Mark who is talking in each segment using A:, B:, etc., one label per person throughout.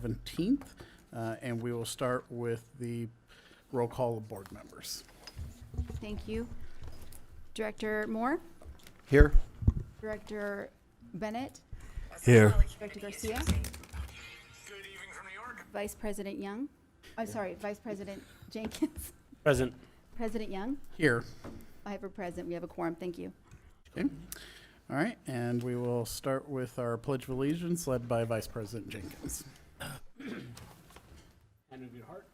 A: 17th, and we will start with the roll call of board members.
B: Thank you. Director Moore,
C: Here.
B: Director Bennett,
C: Here.
B: Director Garcia,
D: Good evening from New York.
B: Vice President Young, Vice President Jenkins,
C: Present.
B: President Young.
A: Here.
B: I have a present. We have a quorum. Thank you.
A: Okay. All right, and we will start with our Pledge of Allegiance led by Vice President Jenkins.
E: Hand of your heart.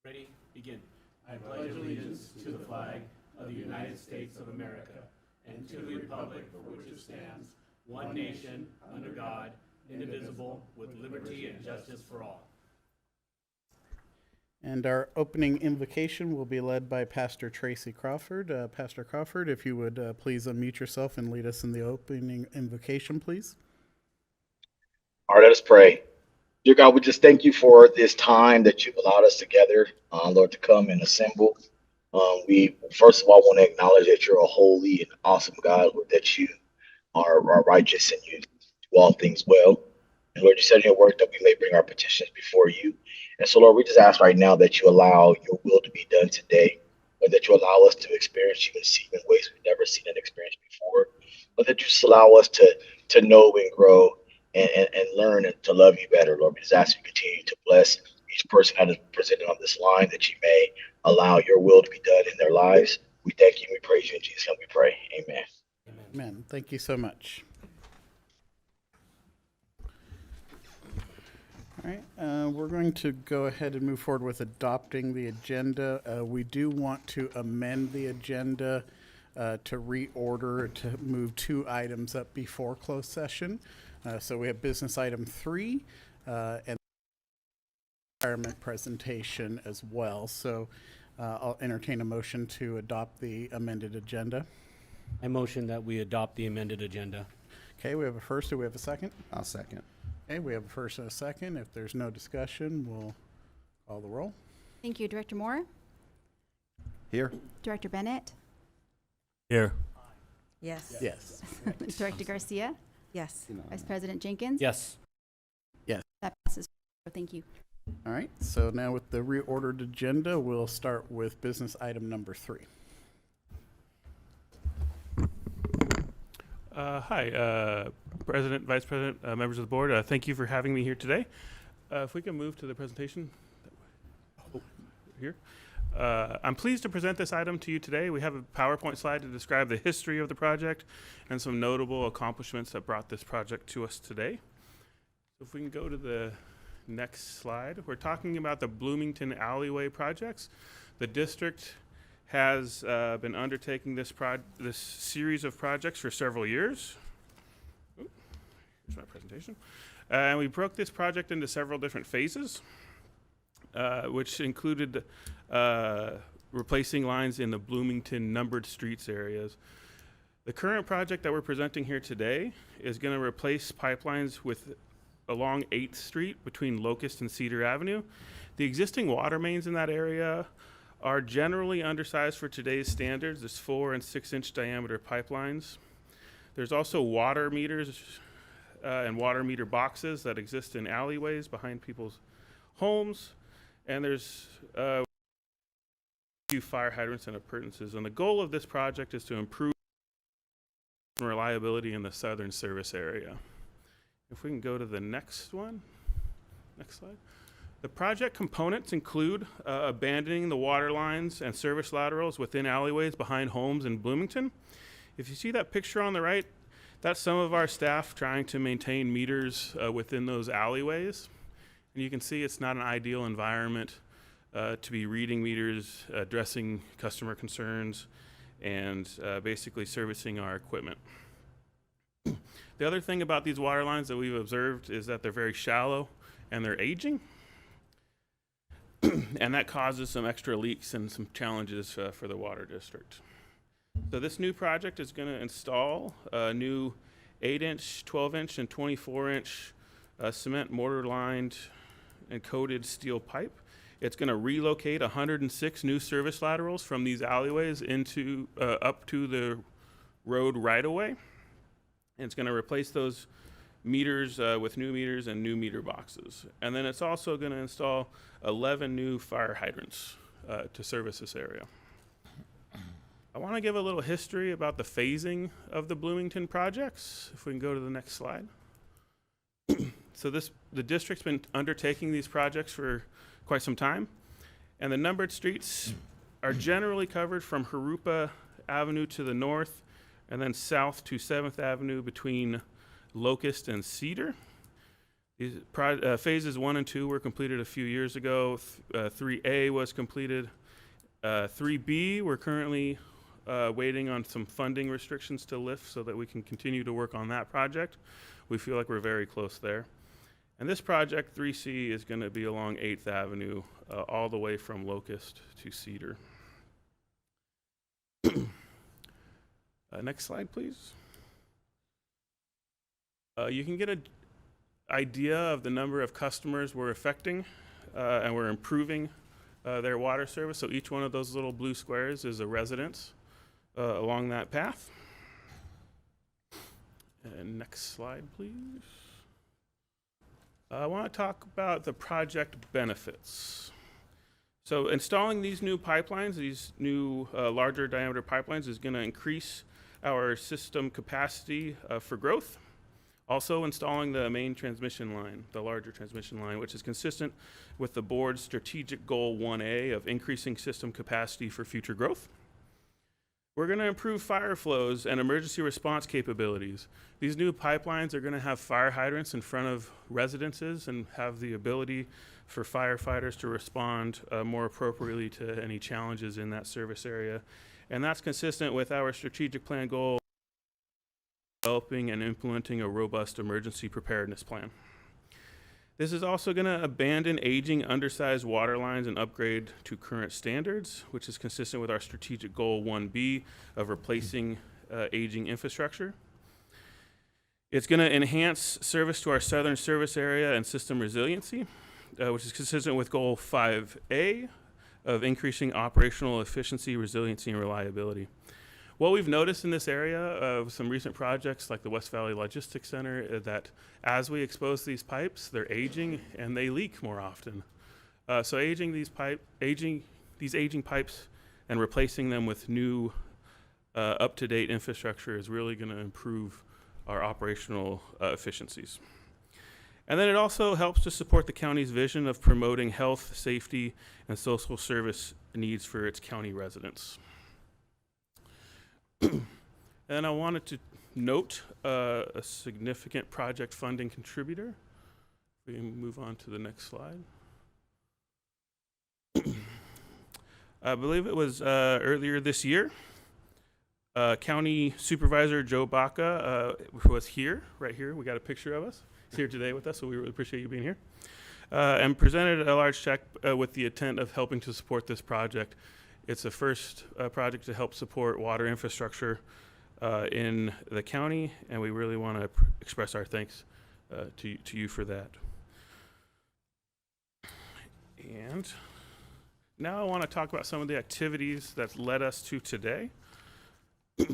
E: Ready? Begin. I pledge allegiance to the flag of the United States of America and to the republic for which it stands, one nation, under God, indivisible, with liberty and justice for all.
A: And our opening invocation will be led by Pastor Tracy Crawford. Pastor Crawford, if you would please unmute yourself and lead us in the opening invocation, please.
F: All right, let us pray. Dear God, we just thank you for this time that you've allowed us together, Lord, to come and assemble. We first of all want to acknowledge that you're a holy and awesome God, Lord, that you are righteous and you do all things well. And Lord, you said in your word that we may bring our petitions before you. And so, Lord, we just ask right now that you allow your will to be done today, or that you allow us to experience you and see you in ways we've never seen and experienced before, or that you just allow us to know and grow and learn and to love you better, Lord. We just ask you to continue to bless each person that is presented on this line, that you may allow your will to be done in their lives. We thank you and we praise you in Jesus' name we pray. Amen.
A: Amen. Thank you so much. All right, we're going to go ahead and move forward with adopting the agenda. We do want to amend the agenda to reorder, to move 2 items up before closed session. So we have business item 3 and environment presentation as well. So I'll entertain a motion to adopt the amended agenda.
E: I motion that we adopt the amended agenda.
A: Okay, we have a first. Do we have a second?
C: I'll second.
A: Okay, we have a first and a second. If there's no discussion, we'll call the roll.
B: Thank you. Director Moore,
C: Here.
B: Director Bennett,
E: Here.
G: Yes.
A: Yes.
B: Director Garcia,
G: Yes.
B: Vice President Jenkins.
E: Yes.
B: That passes. Thank you.
A: All right, so now with the reordered agenda, we'll start with business item number 3.
H: Hi, President, Vice President, members of the board. Thank you for having me here today. If we can move to the presentation. Here. I'm pleased to present this item to you today. We have a PowerPoint slide to describe the history of the project and some notable accomplishments that brought this project to us today. If we can go to the next slide. We're talking about the Bloomington Alleyway projects. The district has been undertaking this series of projects for several years. Ooh, here's my presentation. And we broke this project into several different phases, which included replacing lines in the Bloomington numbered streets areas. The current project that we're presenting here today is going to replace pipelines along 8th Street between Locust and Cedar Avenue. The existing water mains in that area are generally undersized for today's standards. There's 4 and 6 inch diameter pipelines. There's also water meters and water meter boxes that exist in alleyways behind people's homes. And there's a few fire hydrants and appurtenances. And the goal of this project is to improve reliability in the southern service area. If we can go to the next one, next slide. The project components include abandoning the water lines and service laterals within alleyways behind homes in Bloomington. If you see that picture on the right, that's some of our staff trying to maintain meters within those alleyways. And you can see it's not an ideal environment to be reading meters, addressing customer concerns, and basically servicing our equipment. The other thing about these water lines that we've observed is that they're very shallow and they're aging. And that causes some extra leaks and some challenges for the water district. So this new project is going to install a new 8-inch, 12-inch, and 24-inch cement mortar-lined and coated steel pipe. It's going to relocate 106 new service laterals from these alleyways into up to the road right-of-way. And it's going to replace those meters with new meters and new meter boxes. And then it's also going to install 11 new fire hydrants to service this area. I want to give a little history about the phasing of the Bloomington projects. If we can go to the next slide. So the district's been undertaking these projects for quite some time, and the numbered streets are generally covered from Harupa Avenue to the north, and then south to 7th Avenue between Locust and Cedar. These phases 1 and 2 were completed a few years ago. 3A was completed. 3B, we're currently waiting on some funding restrictions to lift so that we can continue to work on that project. We feel like we're very close there. And this project, 3C, is going to be along 8th Avenue, all the way from Locust to Cedar. Next slide, please. You can get an idea of the number of customers we're affecting, and we're improving their water service. So each one of those little blue squares is a residence along that path. And next slide, please. I want to talk about the project benefits. So installing these new pipelines, these new larger diameter pipelines, is going to increase our system capacity for growth. Also installing the main transmission line, the larger transmission line, which is consistent with the board's strategic goal 1A of increasing system capacity for future growth. We're going to improve fire flows and emergency response capabilities. These new pipelines are going to have fire hydrants in front of residences and have the ability for firefighters to respond more appropriately to any challenges in that service area. And that's consistent with our strategic plan goal, developing and implementing a robust emergency preparedness plan. This is also going to abandon aging, undersized water lines and upgrade to current standards, which is consistent with our strategic goal 1B of replacing aging infrastructure. It's going to enhance service to our southern service area and system resiliency, which is consistent with goal 5A of increasing operational efficiency, resiliency, and reliability. What we've noticed in this area of some recent projects like the West Valley Logistics Center, that as we expose these pipes, they're aging and they leak more often. So aging these aging pipes and replacing them with new up-to-date infrastructure is really going to improve our operational efficiencies. And then it also helps to support the county's vision of promoting health, safety, and social service needs for its county residents. And I wanted to note a significant project funding contributor. We can move on to the next slide. I believe it was earlier this year, County Supervisor Joe Baca was here, right here. We got a picture of us. He's here today with us, so we really appreciate you being here. And presented a large check with the intent of helping to support this project. It's the first project to help support water infrastructure in the county, and we really want to express our thanks to you for that. And now I want to talk about some of the activities that led us to today. If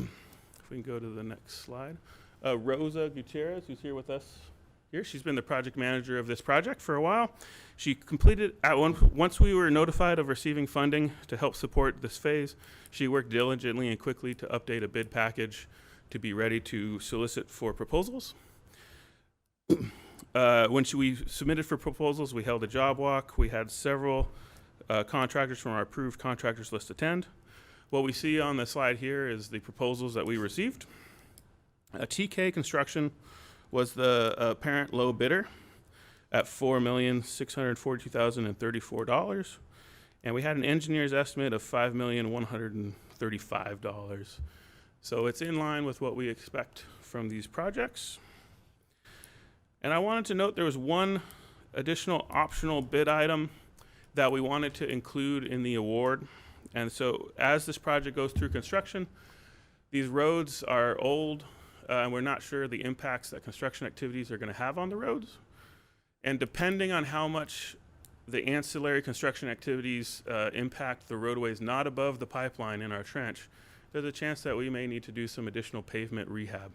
H: we can go to the next slide. Rosa Gutierrez, who's here with us here, she's been the project manager of this project for a while. She completed, once we were notified of receiving funding to help support this phase, she worked diligently and quickly to update a bid package to be ready to solicit for proposals. When we submitted for proposals, we held a job walk. We had several contractors from our approved contractors list attend. What we see on the slide here is the proposals that we received. TK Construction was the apparent low bidder at $4,642,034, and we had an engineer's estimate of $5,135,000. So it's in line with what we expect from these projects. And I wanted to note there was one additional optional bid item that we wanted to include in the award. And so as this project goes through construction, these roads are old, and we're not sure the impacts that construction activities are going to have on the roads. And depending on how much the ancillary construction activities impact the roadways not above the pipeline in our trench, there's a chance that we may need to do some additional pavement rehab.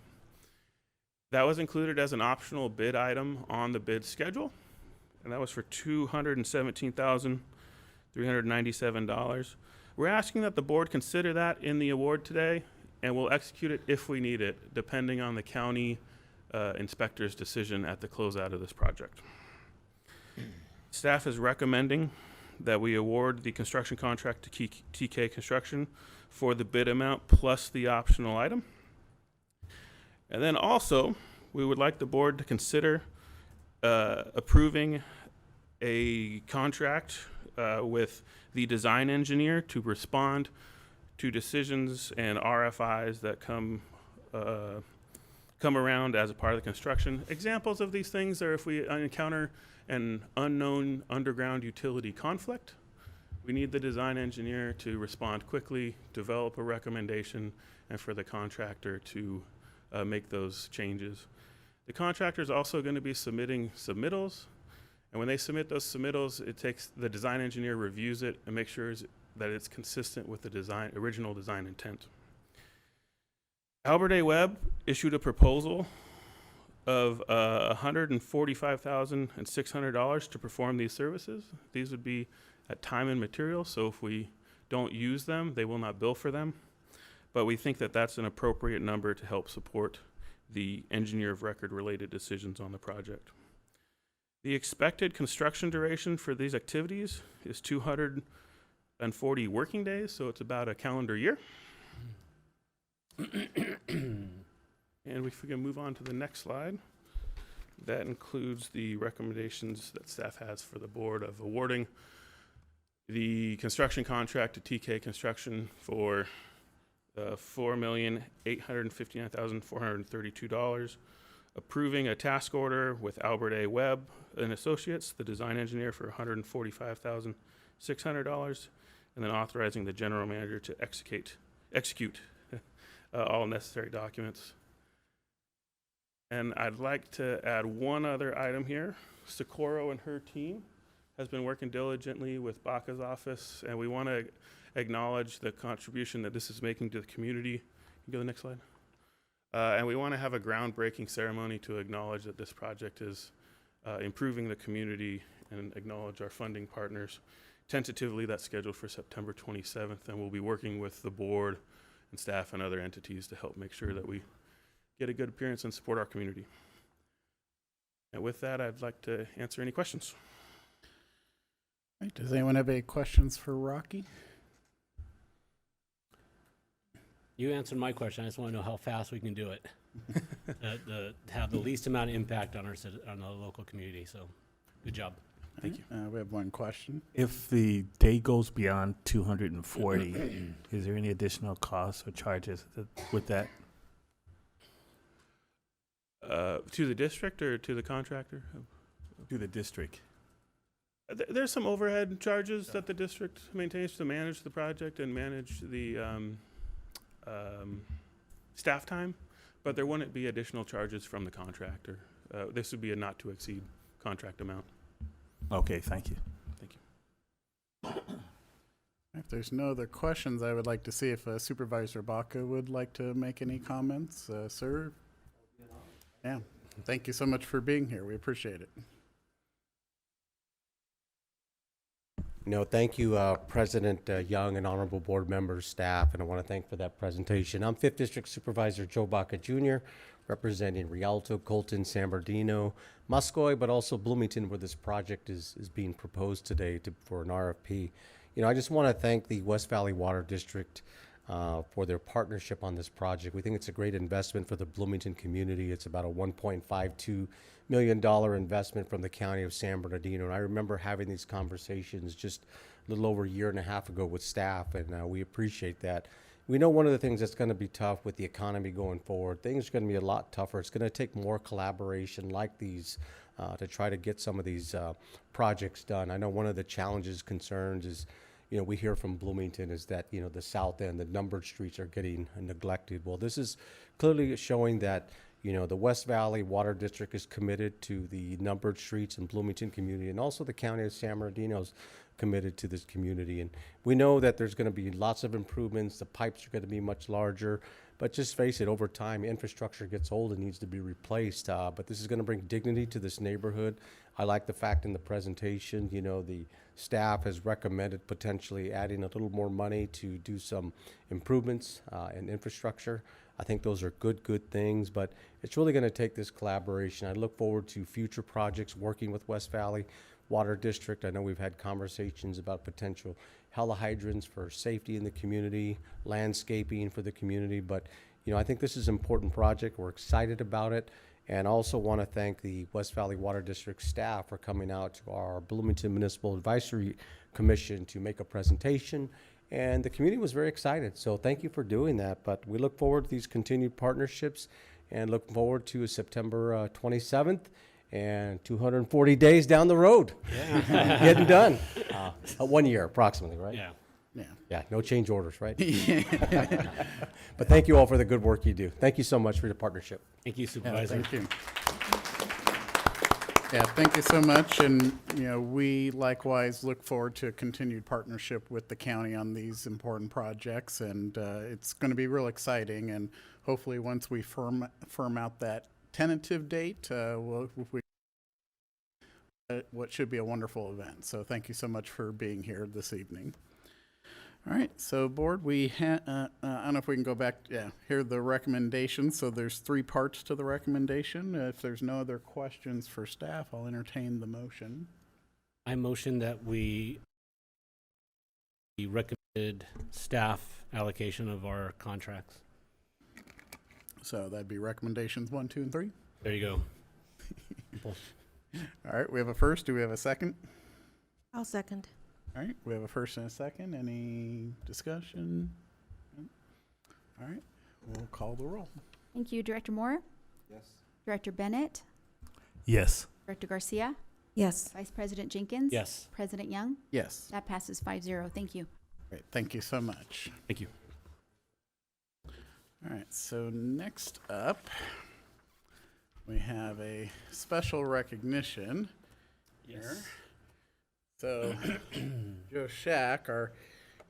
H: That was included as an optional bid item on the bid schedule, and that was for $217,397. We're asking that the board consider that in the award today, and we'll execute it if we need it, depending on the county inspector's decision at the closeout of this project. Staff is recommending that we award the construction contract to TK Construction for the bid amount plus the optional item. And then also, we would like the board to consider approving a contract with the design engineer to respond to decisions and RFIs that come around as a part of the construction. Examples of these things are if we encounter an unknown underground utility conflict, we need the design engineer to respond quickly, develop a recommendation, and for the contractor to make those changes. The contractor is also going to be submitting submittals, and when they submit those submittals, the design engineer reviews it and makes sure that it's consistent with the original design intent. Albert A. Webb issued a proposal of $145,600 to perform these services. These would be at time and material, so if we don't use them, they will not bill for them. But we think that that's an appropriate number to help support the engineer of record related decisions on the project. The expected construction duration for these activities is 240 working days, so it's about a calendar year. And if we can move on to the next slide, that includes the recommendations that staff has for the board of awarding the construction contract to TK Construction for $4,859,432, approving a task order with Albert A. Webb and Associates, the design engineer, for $145,600, and then authorizing the general manager to execute all necessary documents. And I'd like to add one other item here. Socorro and her team has been working diligently with Baca's office, and we want to acknowledge the contribution that this is making to the community. You can go to the next slide. And we want to have a groundbreaking ceremony to acknowledge that this project is improving the community and acknowledge our funding partners. Tentatively, that's scheduled for September 27th, and we'll be working with the board and staff and other entities to help make sure that we get a good appearance and support our community. And with that, I'd like to answer any questions.
A: Right, does anyone have any questions for Rocky?
I: You answered my question. I just want to know how fast we can do it. To have the least amount of impact on on the local community. So, good job.
H: Thank you.
A: We have one question.
J: If the day goes beyond 240, is there any additional costs or charges with that?
H: To the district or to the contractor?
J: To the district.
H: There's some overhead charges that the district maintains to manage the project and manage the staff time, but there wouldn't be additional charges from the contractor. This would be a not to exceed contract amount.
J: Okay, thank you.
H: Thank you.
A: If there's no other questions, I would like to see if Supervisor Baca would like to make any comments. Sir? Yeah, thank you so much for being here. We appreciate it.
K: No, thank you, President Young and honorable board members, staff, and I want to thank for that presentation. I'm 5th District Supervisor Joe Baca Jr., representing Rialto, Colton, San Bernardino, Muscoy, but also Bloomington, where this project is being proposed today for an RFP. You know, I just want to thank the West Valley Water District for their partnership on this project. We think it's a great investment for the Bloomington community. It's about a $1.52 million investment from the county of San Bernardino. And I remember having these conversations just a little over a year and a half ago with staff, and we appreciate that. We know one of the things that's going to be tough with the economy going forward, things are going to be a lot tougher. It's going to take more collaboration like these to try to get some of these projects done. I know one of the challenges, concerns is, you know, we hear from Bloomington is that, you know, the south end, the numbered streets are getting neglected. Well, this is clearly showing that, you know, the West Valley Water District is committed to the numbered streets in Bloomington community, and also the county of San Bernardino is committed to this community. And we know that there's going to be lots of improvements. The pipes are going to be much larger, But just face it, over time, infrastructure gets old and needs to be replaced. But this is going to bring dignity to this neighborhood. I like the fact in the presentation, you know, the staff has recommended potentially adding a little more money to do some improvements in infrastructure. I think those are good things, but it's really going to take this collaboration. I look forward to future projects working with West Valley Water District. I know we've had conversations about potential helihydrants for safety in the community, landscaping for the community, but you know, I think this is an important project. We're excited about it. And I also want to thank the West Valley Water District staff for coming out to our Bloomington Municipal Advisory Commission to make a presentation. And the community was very excited. So thank you for doing that. But we look forward to these continued partnerships and look forward to September 27th and 240 days down the road.
I: Yeah.
K: Getting done. 1 year approximately, right?
I: Yeah.
A: Yeah.
K: Yeah, no change orders, right? But thank you all for the good work you do. Thank you so much for your partnership.
I: Thank you,
A: Yeah,
I: Supervisor.
A: thank you. Yeah, thank you so much. And, you know, we likewise look forward to a continued partnership with the county on these important projects. And it's going to be real exciting. And hopefully once we firm out that tentative date, what should be a wonderful event. So thank you so much for being here this evening. All right, so board, I don't know if we can go back, here are the recommendations. So there's 3 parts to the recommendation. If there's no other questions for staff, I'll entertain the motion.
I: I motion that we recommended staff allocation of our contracts.
A: So that'd be recommendations 1, 2, and 3.
I: There you go.
A: All right, we have a first. Do we have a second?
G: I'll second.
A: All right, we have a first and a second. Any discussion? All right, we'll call the roll.
B: Thank you, Director Moore,
C: Yes.
B: Director Bennett,
J: Yes.
B: Director Garcia,
G: Yes.
B: Vice President Jenkins.
I: Yes.
B: President Young.
A: Yes.
B: That passes 5-0. Thank you.
A: Great, thank you so much.
I: Thank you.
A: All right, so next up, we have a special recognition here. So Joe Shack, our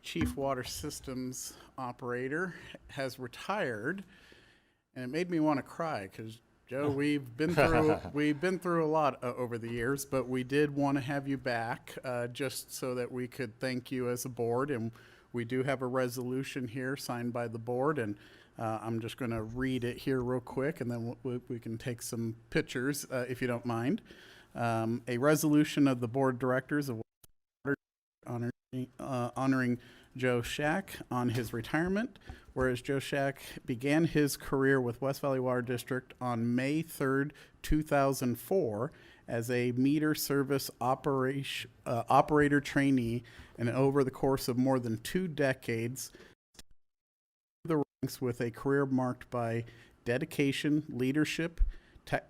A: Chief Water Systems Operator, has retired, and it made me want to cry because Joe, we've been through a lot over the years, but we did want to have you back just so that we could thank you as a board, and we do have a resolution here signed by the board, and I'm just going to read it here real quick, and then we can take some pictures if you don't mind. A resolution of the Board of Directors of Water honoring Joe Shack on his retirement, whereas Joe Shack began his career with West Valley Water District on May 3rd, 2004 as a meter service operator trainee, and over the course of more than 2 decades, the ranks with a career marked by dedication, leadership,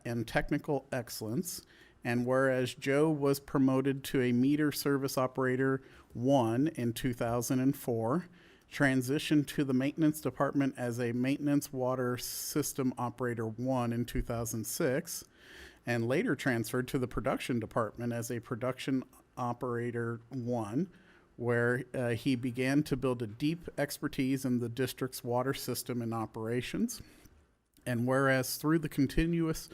A: and technical excellence. And whereas Joe was promoted to a meter service operator 1 in 2004, transitioned to the maintenance department as a maintenance water system operator 1 in 2006, and later transferred to the production department as a production operator 1, where he began to build a deep expertise in the district's water system and operations. And whereas through the continuous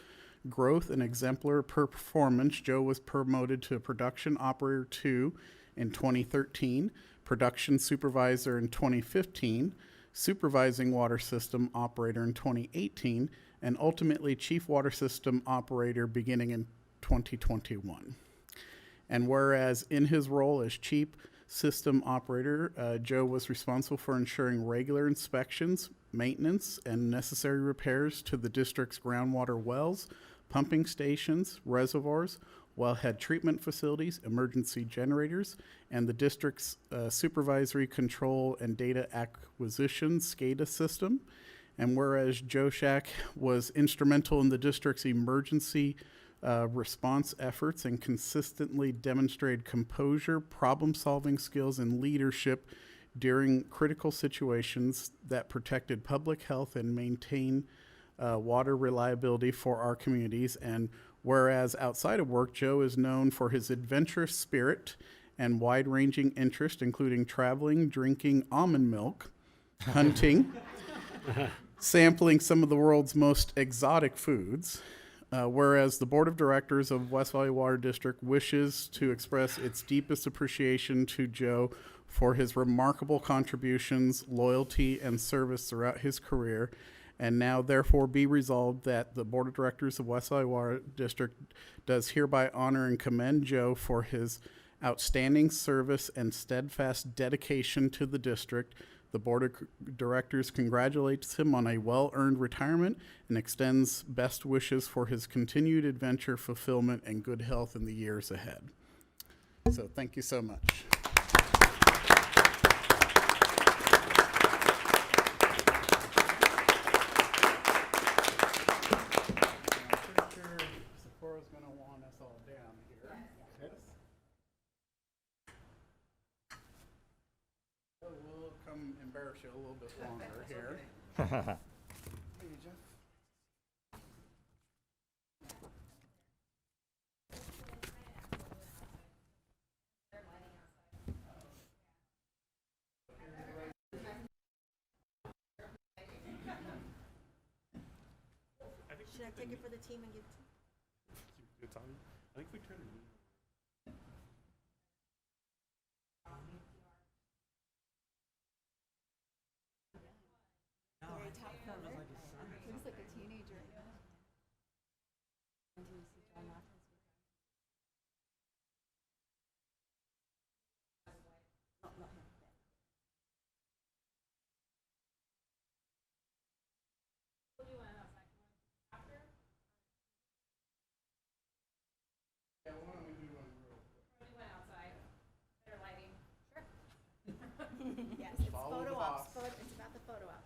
A: growth and exemplary performance, Joe was promoted to production operator 2 in 2013, production supervisor in 2015, supervising water system operator in 2018, and ultimately chief water system operator beginning in 2021. And whereas in his role as chief system operator, Joe was responsible for ensuring regular inspections, maintenance, and necessary repairs to the district's groundwater wells, pumping stations, reservoirs, wellhead treatment facilities, emergency generators, and the district's supervisory control and data acquisition SCADA system. And whereas Joe Shack was instrumental in the district's emergency response efforts and consistently demonstrated composure, problem-solving skills, and leadership during critical situations that protected public health and maintained water reliability for our communities. And whereas outside of work, Joe is known for his adventurous spirit and wide-ranging interest, including traveling, drinking almond milk, hunting, sampling some of the world's most exotic foods. Whereas the Board of Directors of West Valley Water District wishes to express its deepest appreciation to Joe for his remarkable contributions, loyalty, and service throughout his career, and now therefore be resolved that the Board of Directors of West Valley Water District does hereby honor and commend Joe for his outstanding service and steadfast dedication to the district. The Board of Directors congratulates him on a well-earned retirement and extends best wishes for his continued adventure, fulfillment, and good health in the years ahead. So thank you so much. I'm pretty sure Sephora's going to want us all down here. Yes. We'll come embarrass you a little bit longer here.
G: Should I take it for the team and get?
H: It's on. I think we turned it.
B: Looks like a teenager. Yes, it's
A: Follow the
B: photo
A: boss.
B: ops. It's about the photo op.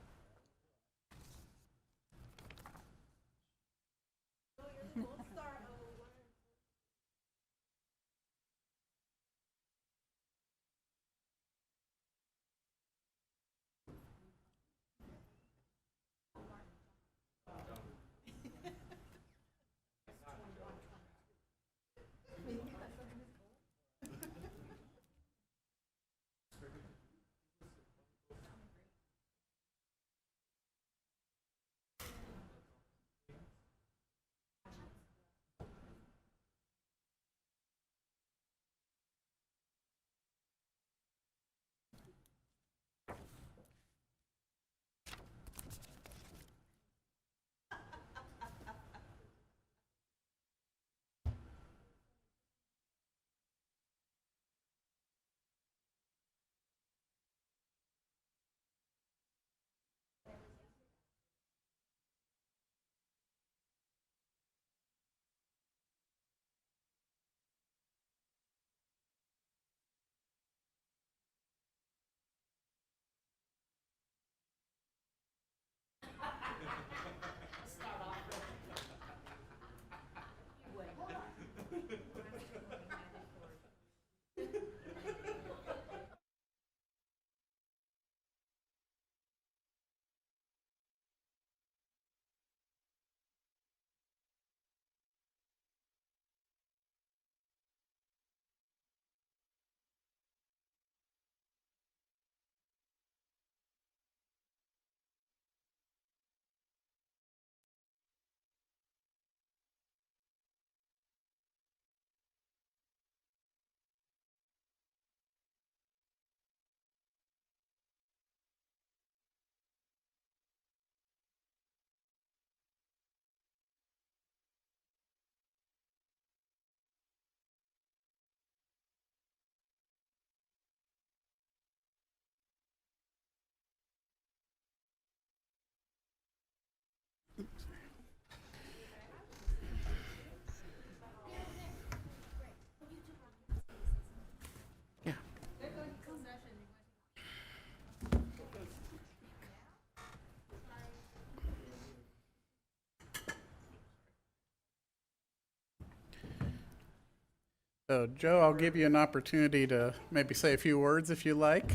A: So, Joe, I'll give you an opportunity to maybe say a few words if you like.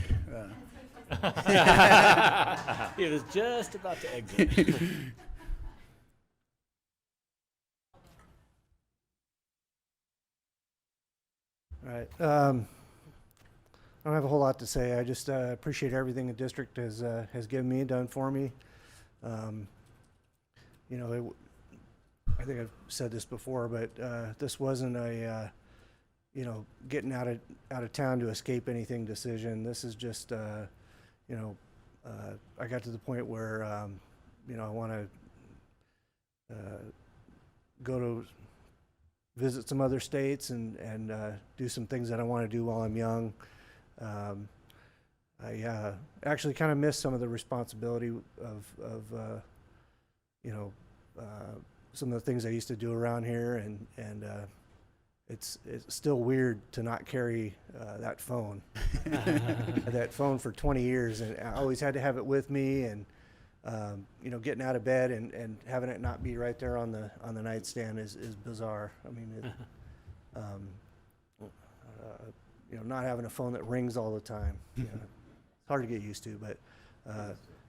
I: He was just about to exit.
L: All right. I don't have a whole lot to say. I just appreciate everything the district has given me, done for me. You know, I think I've said this before, but this wasn't a you know, getting out of town to escape anything decision. This is just you know, I got to the point where you know, I want to go to visit some other states and do some things that I want to do while I'm young. I actually kind of miss some of the responsibility of you know, some of the things I used to do around here, and it's still weird to not carry that phone. I had that phone for 20 years, and I always had to have it with me, and you know, getting out of bed and having it not be right there on the nightstand is bizarre. I mean, it, you know, not having a phone that rings all the time. You know, it's hard to get used to, but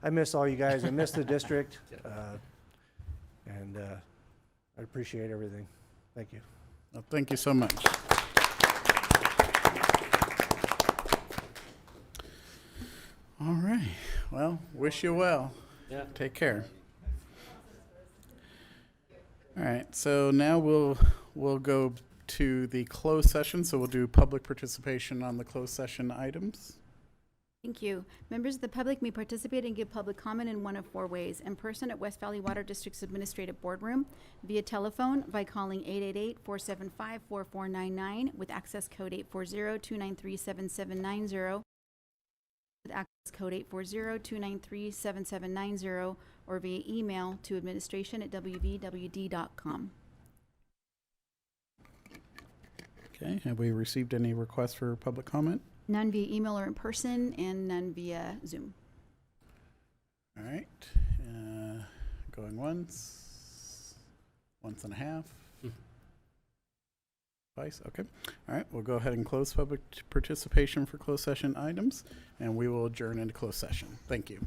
L: I miss all you guys. I miss the district, and I appreciate everything. Thank you.
A: Well, thank you so much. All right. Well, wish you well.
I: Yeah.
A: Take care. All right. So now we'll go to the closed session. So we'll do public participation on the closed session items.
B: Thank you. Members of the public may participate and give public comment in one of four ways: in person at West Valley Water District's Administrative Boardroom, via telephone by calling 888-475-4499 with access code 840-293-7790, with access code 840-293-7790, or via email to administration@wvwd.com.
A: Okay. Have we received any requests for public comment?
B: None via email or in person, and none via Zoom.
A: All right. Going once and a half. Twice. Okay. All right. We'll go ahead and close public participation for closed session items, and we will adjourn into closed session. Thank you.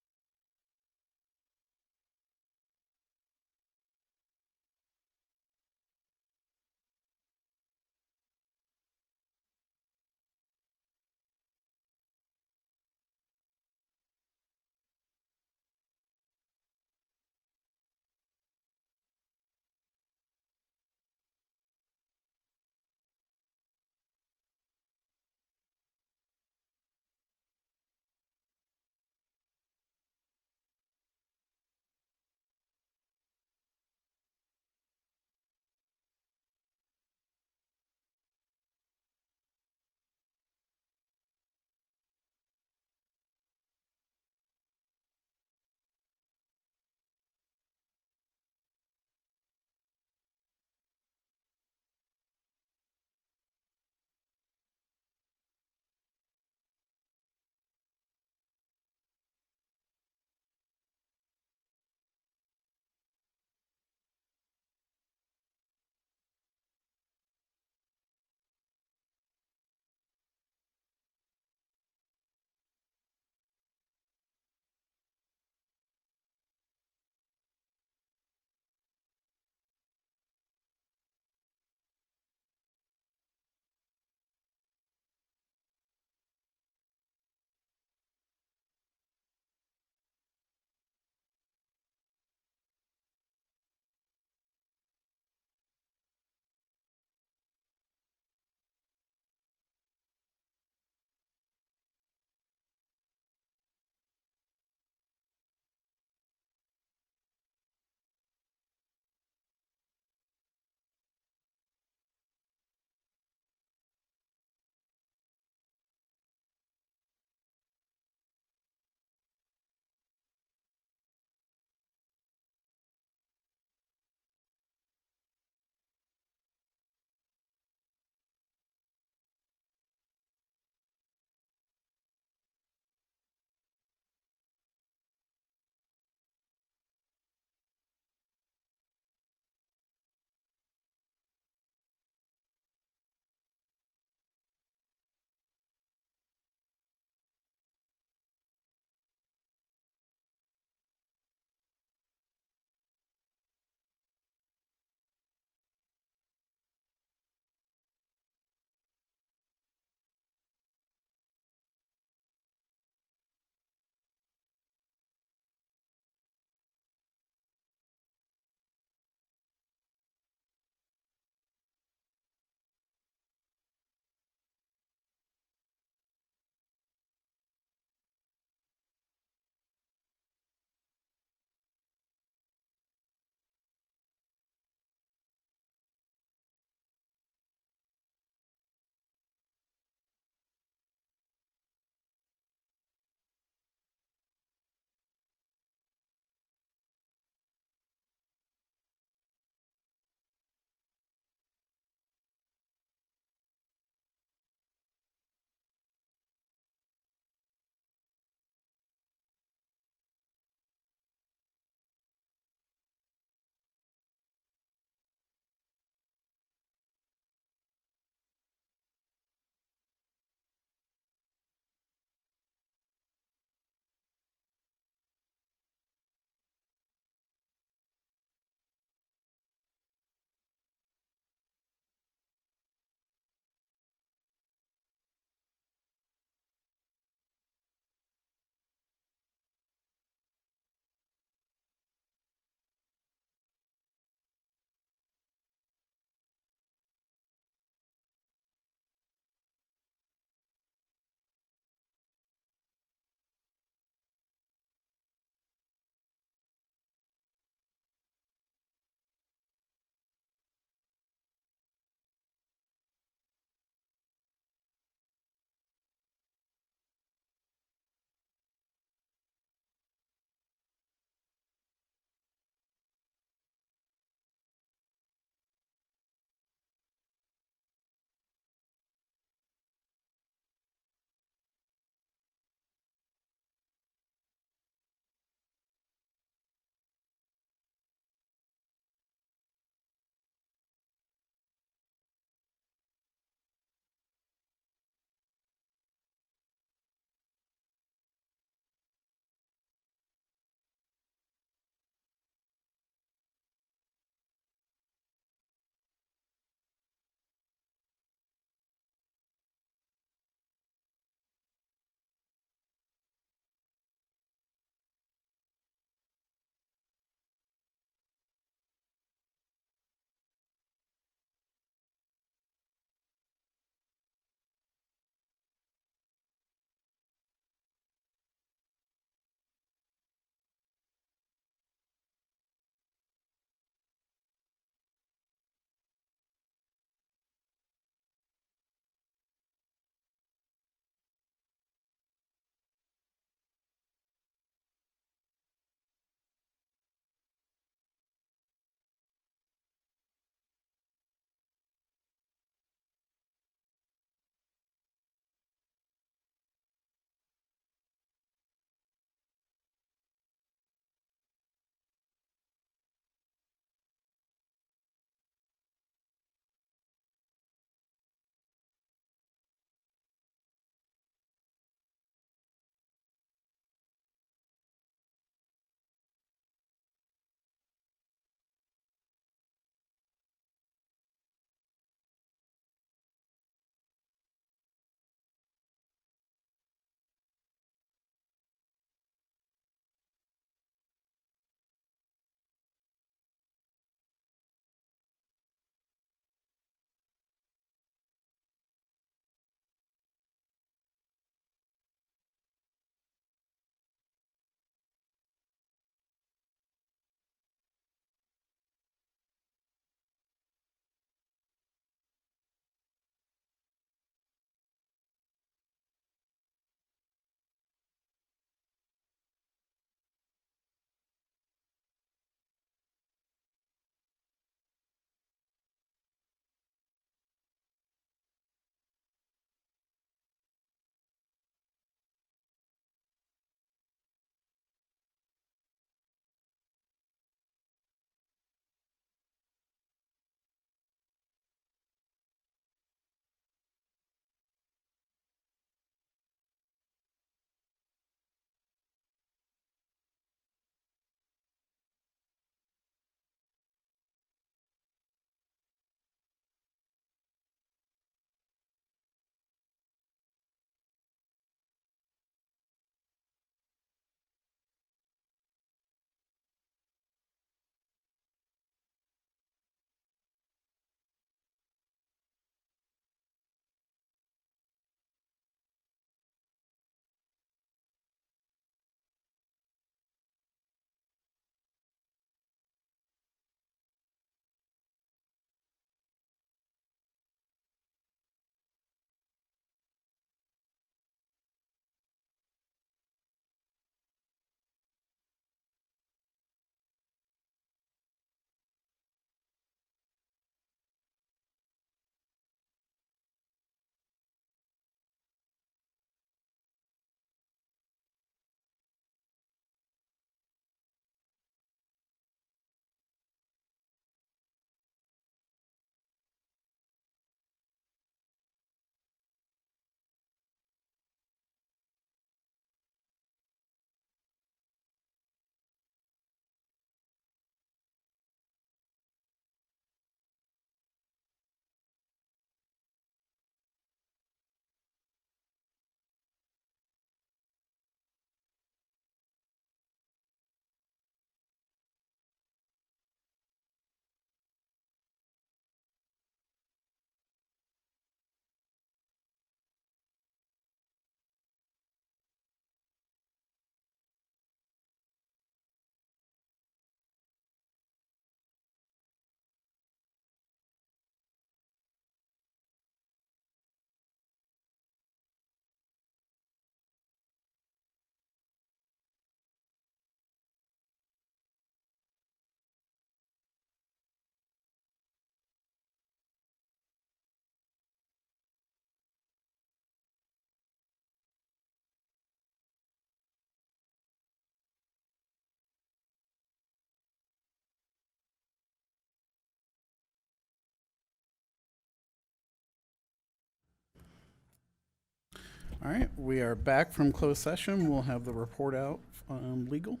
A: All right, we are back from closed session. We'll have the report out, legal.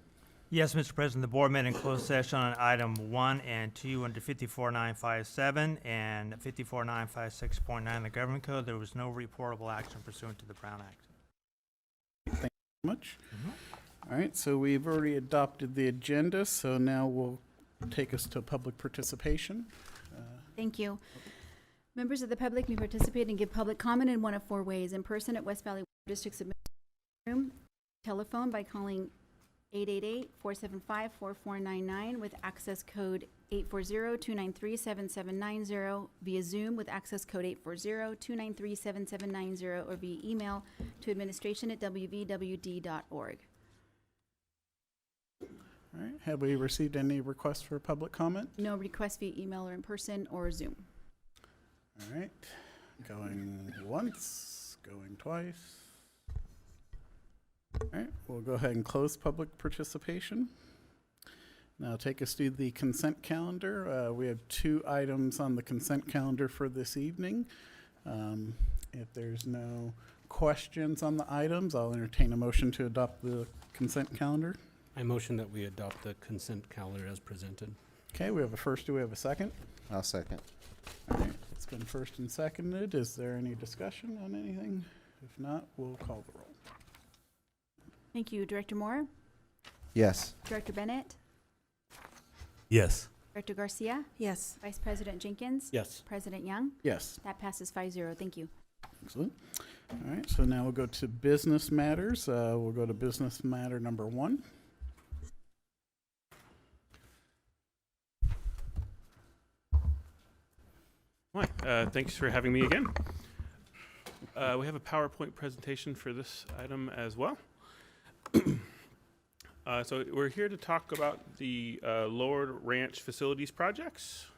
M: Yes, Mr. President, the board met in closed session on item 1 and 2 under 54957 and 54956.9 of the Government Code. There was no reportable action pursuant to the Brown Act.
A: Thank you very much. All right, so we've already adopted the agenda, so now we'll take us to public participation.
B: Thank you. Members of the public may participate and give public comment in one of 4 ways: in person at West Valley District's Administration Room, telephone by calling 888-475-4499 with access code 840-293-7790, via Zoom with access code 840-293-7790, or via email to administration@wvwd.org.
A: All right, have we received any requests for public comment?
B: No requests via email or in person or Zoom.
A: All right, going once, going twice. All right, we'll go ahead and close public participation. Now take us to the consent calendar. We have 2 items on the consent calendar for this evening. If there's no questions on the items, I'll entertain a motion to adopt the consent calendar.
I: I motion that we adopt the consent calendar as presented.
A: Okay, we have a first. Do we have a second?
C: I'll second.
A: All right, it's been first and seconded. Is there any discussion on anything? If not, we'll call the roll.
B: Thank you. Director Moore?
C: Yes.
B: Director Bennett?
J: Yes.
B: Director Garcia?
G: Yes.
B: Vice President Jenkins?
I: Yes.
B: President Young?
A: Yes.
B: That passes 5-0. Thank you.
A: Excellent. All right, so now we'll go to business matters. We'll go to business matter number 1.
H: Hi, thanks for having me again. We have a PowerPoint presentation for this item as well. So we're here to talk about the Lord Ranch facilities projects.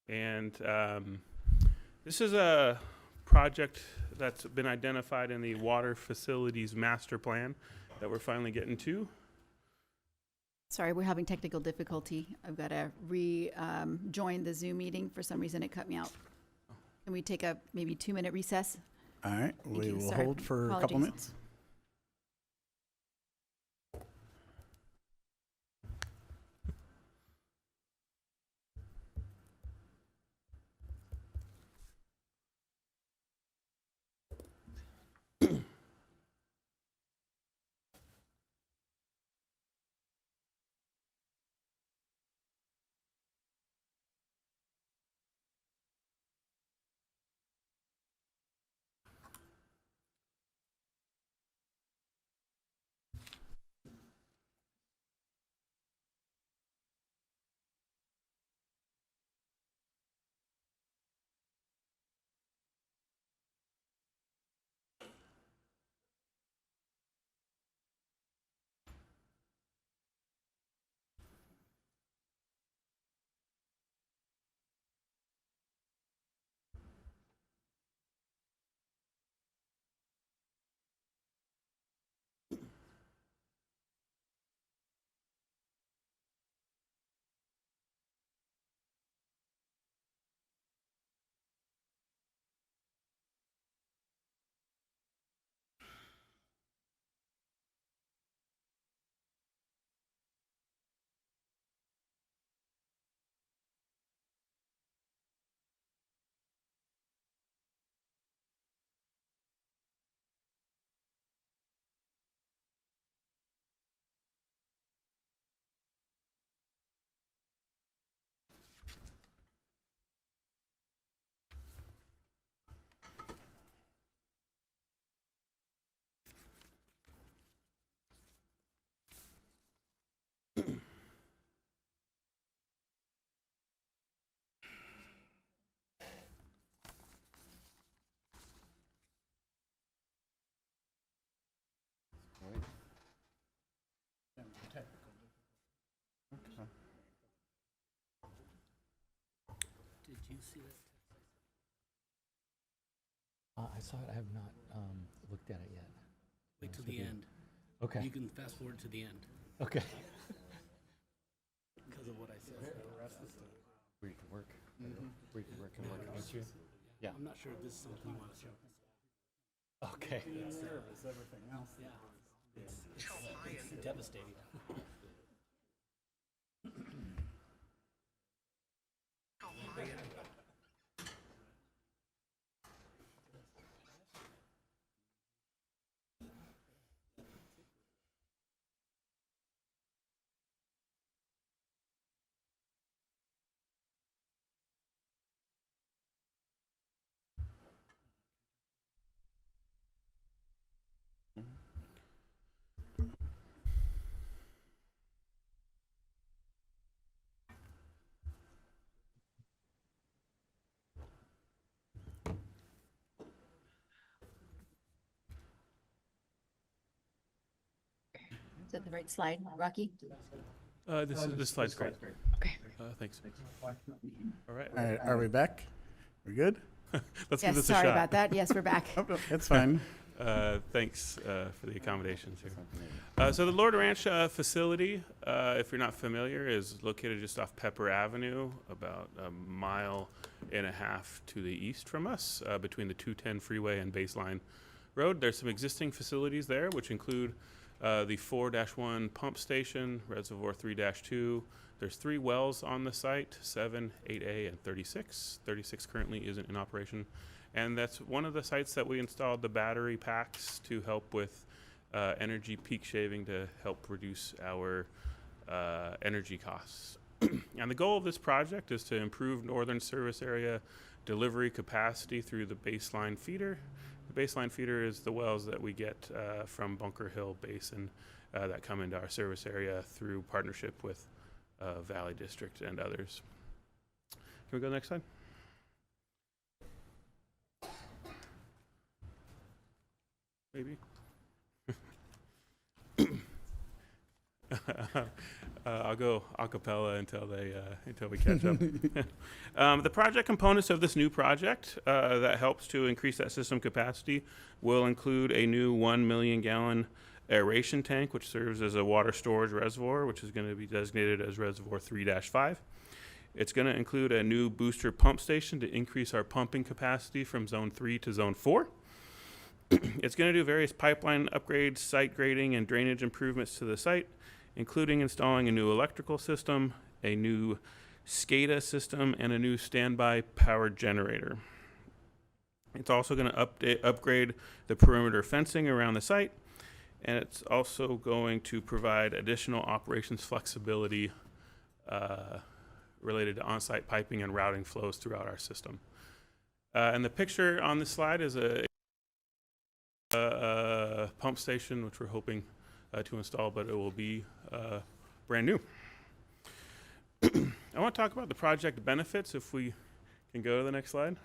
H: And this is a project that's been identified in the Water Facilities Master Plan that we're finally getting to.
B: Sorry, we're having technical difficulty. I've got to join the Zoom meeting. For some reason, it cut me out. Can we take a maybe 2-minute recess?
A: All right,
B: Thank
A: we
B: you.
A: will
B: Sorry.
A: hold for a couple
B: Apologies.
A: minutes.
I: Did you see that? I saw it. I have not looked at it yet. Wait till the end. Okay. You can fast forward to the end. Okay. Because of what I said. Where you can work. Where you can work and work on it. Yeah. I'm not sure if this is something you want to show. Okay.
A: Nervous, everything else.
I: Yeah. It's devastating.
N: Is that the right slide, Rocky?
H: This slide's great.
N: Okay.
H: Thanks. All right.
A: All right, are we back? We good?
H: Let's give
B: Yes,
H: this a
B: sorry
H: shot.
B: about that. Yes, we're back.
A: Oh, it's fine.
H: Thanks for the accommodations here. So the Lord Ranch facility, if you're not familiar, is located just off Pepper Avenue, about 1.5 miles to the east from us, between the 210 freeway and Baseline Road. There's some existing facilities there, which include the 4-1 pump station, Reservoir 3-2. There's 3 wells on the site, 7, 8A, and 36. 36 currently isn't in operation. And that's one of the sites that we installed the battery packs to help with energy peak shaving to help reduce our energy costs. And the goal of this project is to improve northern service area delivery capacity through the Baseline feeder. The Baseline feeder is the wells that we get from Bunker Hill Basin that come into our service area through partnership with Valley District and others. Can we go next slide? Maybe. I'll go a cappella until we catch up. The project components of this new project that helps to increase that system capacity will include a new 1 million gallon aeration tank, which serves as a water storage reservoir, which is going to be designated as Reservoir 3-5. It's going to include a new booster pump station to increase our pumping capacity from Zone 3 to Zone 4. It's going to do various pipeline upgrades, site grading, and drainage improvements to the site, including installing a new electrical system, a new SCADA system, and a new standby power generator. It's also going to upgrade the perimeter fencing around the site, and it's also going to provide additional operations flexibility related to on-site piping and routing flows throughout our system. And the picture on this slide is a pump station, which we're hoping to install, but it will be brand new. I want to talk about the project benefits, if we can go to the next slide.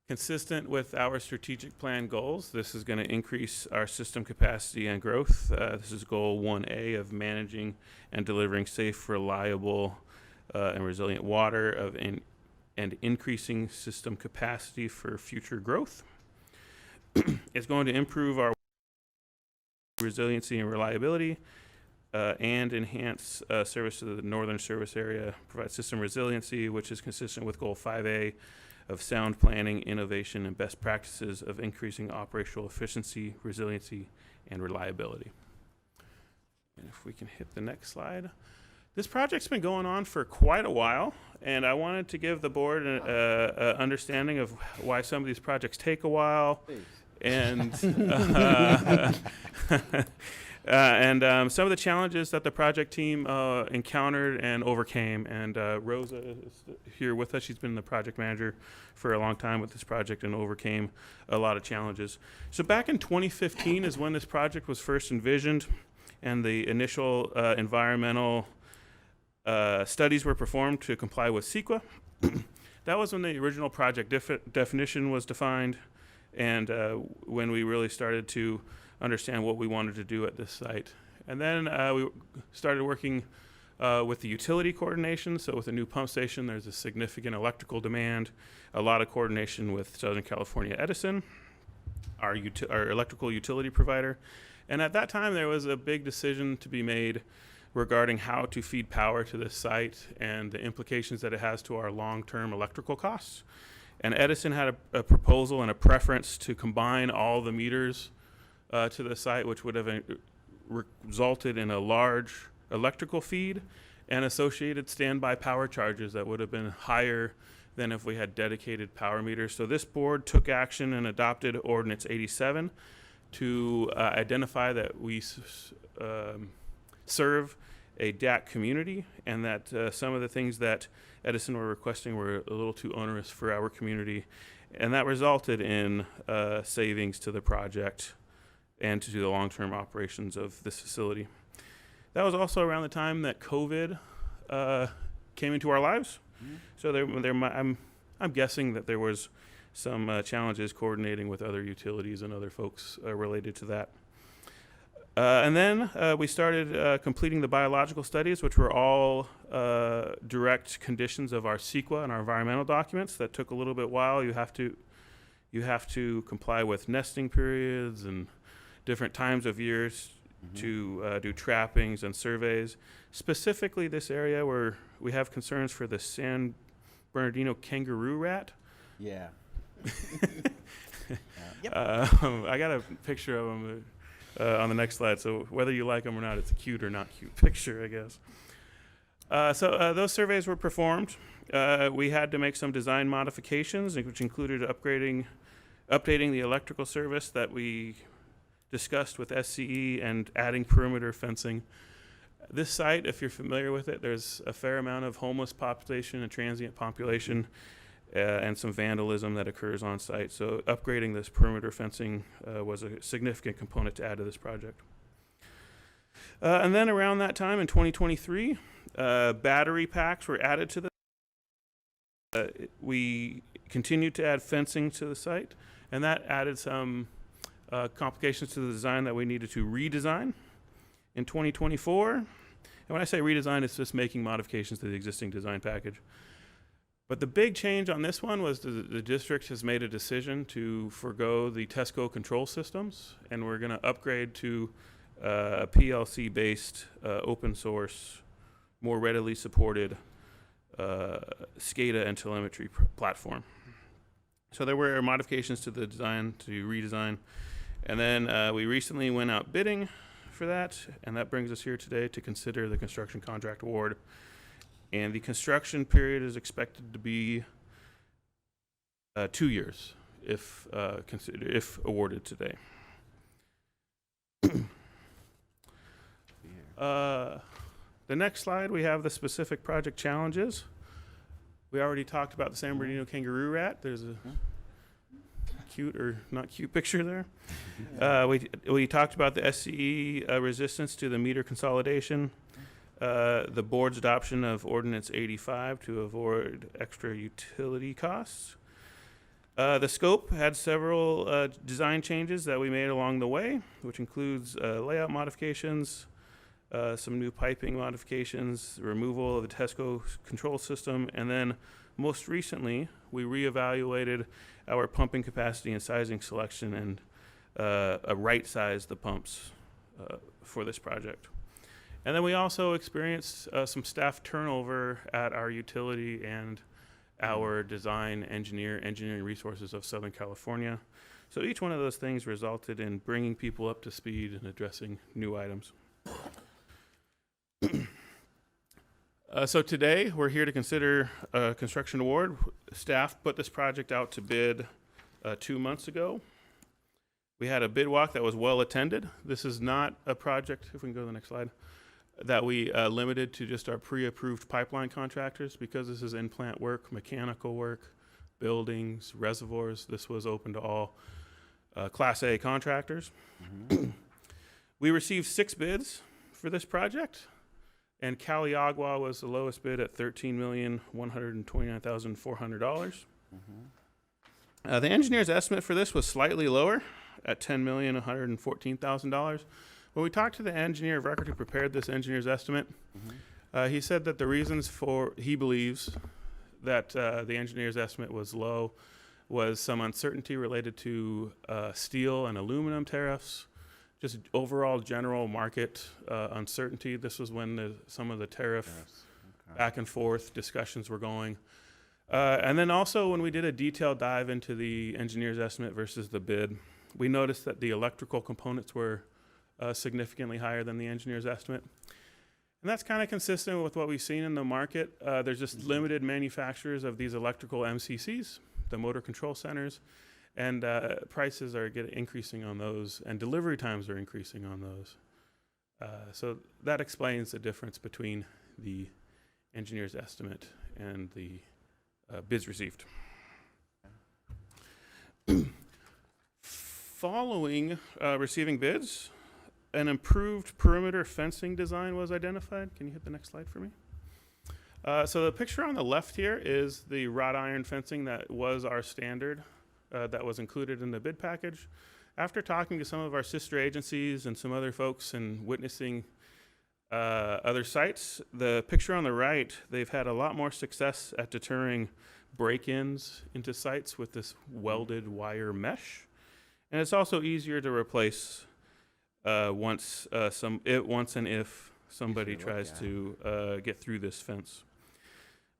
H: Consistent with our strategic plan goals, this is going to increase our system capacity and growth. This is goal 1A of managing and delivering safe, reliable, and resilient water and increasing system capacity for future growth. It's going to improve our resiliency and reliability and enhance service to the northern service area, provide system resiliency, which is consistent with Goal 5A of sound planning, innovation, and best practices of increasing operational efficiency, resiliency, and reliability. And if we can hit the next slide. This project's been going on for quite a while, and I wanted to give the board an understanding of why some of these projects take a while, and some of the challenges that the project team encountered and overcame. And Rosa is here with us. She's been the project manager for a long time with this project and overcame a lot of challenges. So back in 2015 is when this project was first envisioned, and the initial environmental studies were performed to comply with CEQA. That was when the original project definition was defined, and when we really started to understand what we wanted to do at this site. And then we started working with the utility coordination. So with a new pump station, there's a significant electrical demand, a lot of coordination with Southern California Edison, our electrical utility provider. And at that time, there was a big decision to be made regarding how to feed power to this site and the implications that it has to our long-term electrical costs. And Edison had a proposal and a preference to combine all the meters to the site, which would have resulted in a large electrical feed and associated standby power charges that would have been higher than if we had dedicated power meters. So this board took action and adopted Ordinance 87 to identify that we serve a DAC community, and that some of the things that Edison were requesting were a little too onerous for our community. And that resulted in savings to the project and to the long-term operations of this facility. That was also around the time that COVID came into our lives. So I'm guessing that there was some challenges coordinating with other utilities and other folks related to that. And then we started completing the biological studies, which were all direct conditions of our CEQA and our environmental documents. That took a little bit while. You have to comply with nesting periods and different times of years to do trappings and surveys. Specifically, this area where we have concerns for the San Bernardino kangaroo rat.
C: Yeah.
H: I got a picture of them on the next slide, so whether you like them or not, it's a cute or not cute picture, I guess. So those surveys were performed. We had to make some design modifications, which included updating the electrical service that we discussed with SCE and adding perimeter fencing. This site, if you're familiar with it, there's a fair amount of homeless population and transient population and some vandalism that occurs on site. So upgrading this perimeter fencing was a significant component to add to this project. And then around that time in 2023, battery packs were added to the we continued to add fencing to the site, and that added some complications to the design that we needed to redesign in 2024. And when I say redesign, it's just making modifications to the existing design package. But the big change on this one was the district has made a decision to forego the Tesco control systems, and we're going to upgrade to a PLC-based, open source, more readily supported SCADA and telemetry platform. So there were modifications to the design to redesign. And then we recently went out bidding for that, and that brings us here today to consider the construction contract award. And the construction period is expected to be 2 years if awarded today. The next slide, we have the specific project challenges. We already talked about the San Bernardino kangaroo rat. There's a cute or not cute picture there. We talked about the SCE resistance to the meter consolidation, the board's adoption of Ordinance 85 to avoid extra utility costs. The scope had several design changes that we made along the way, which includes layout modifications, some new piping modifications, removal of the Tesco control system, and then most recently, we reevaluated our pumping capacity and sizing selection and right-sized the pumps for this project. And then we also experienced some staff turnover at our utility and our design engineering resources of Southern California. So each one of those things resulted in bringing people up to speed and addressing new items. So today, we're here to consider a construction award. Staff put this project out to bid 2 months ago. We had a bid walk that was well attended. This is not a project, if we can go to the next slide, that we limited to just our pre-approved pipeline contractors. Because this is in-plant work, mechanical work, buildings, reservoirs. This was open to all Class A contractors. We received 6 bids for this project, and Caliagua was the lowest bid at $13,129,400. The engineer's estimate for this was slightly lower at $10,114,000. When we talked to the engineer of record who prepared this engineer's estimate, he said that the reasons for, he believes that the engineer's estimate was low was some uncertainty related to steel and aluminum tariffs, just overall general market uncertainty. This was when some of the tariff back and forth discussions were going. And then also when we did a detailed dive into the engineer's estimate versus the bid, we noticed that the electrical components were significantly higher than the engineer's estimate. And that's kind of consistent with what we've seen in the market. There's just limited manufacturers of these electrical MCCs, the motor control centers, and prices are increasing on those, and delivery times are increasing on those. So that explains the difference between the engineer's estimate and the bids received. Following receiving bids, an improved perimeter fencing design was identified. Can you hit the next slide for me? So the picture on the left here is the wrought iron fencing that was our standard that was included in the bid package. After talking to some of our sister agencies and some other folks and witnessing other sites, the picture on the right, they've had a lot more success at deterring break-ins into sites with this welded wire mesh. And it's also easier to replace once and if somebody tries to get through this fence.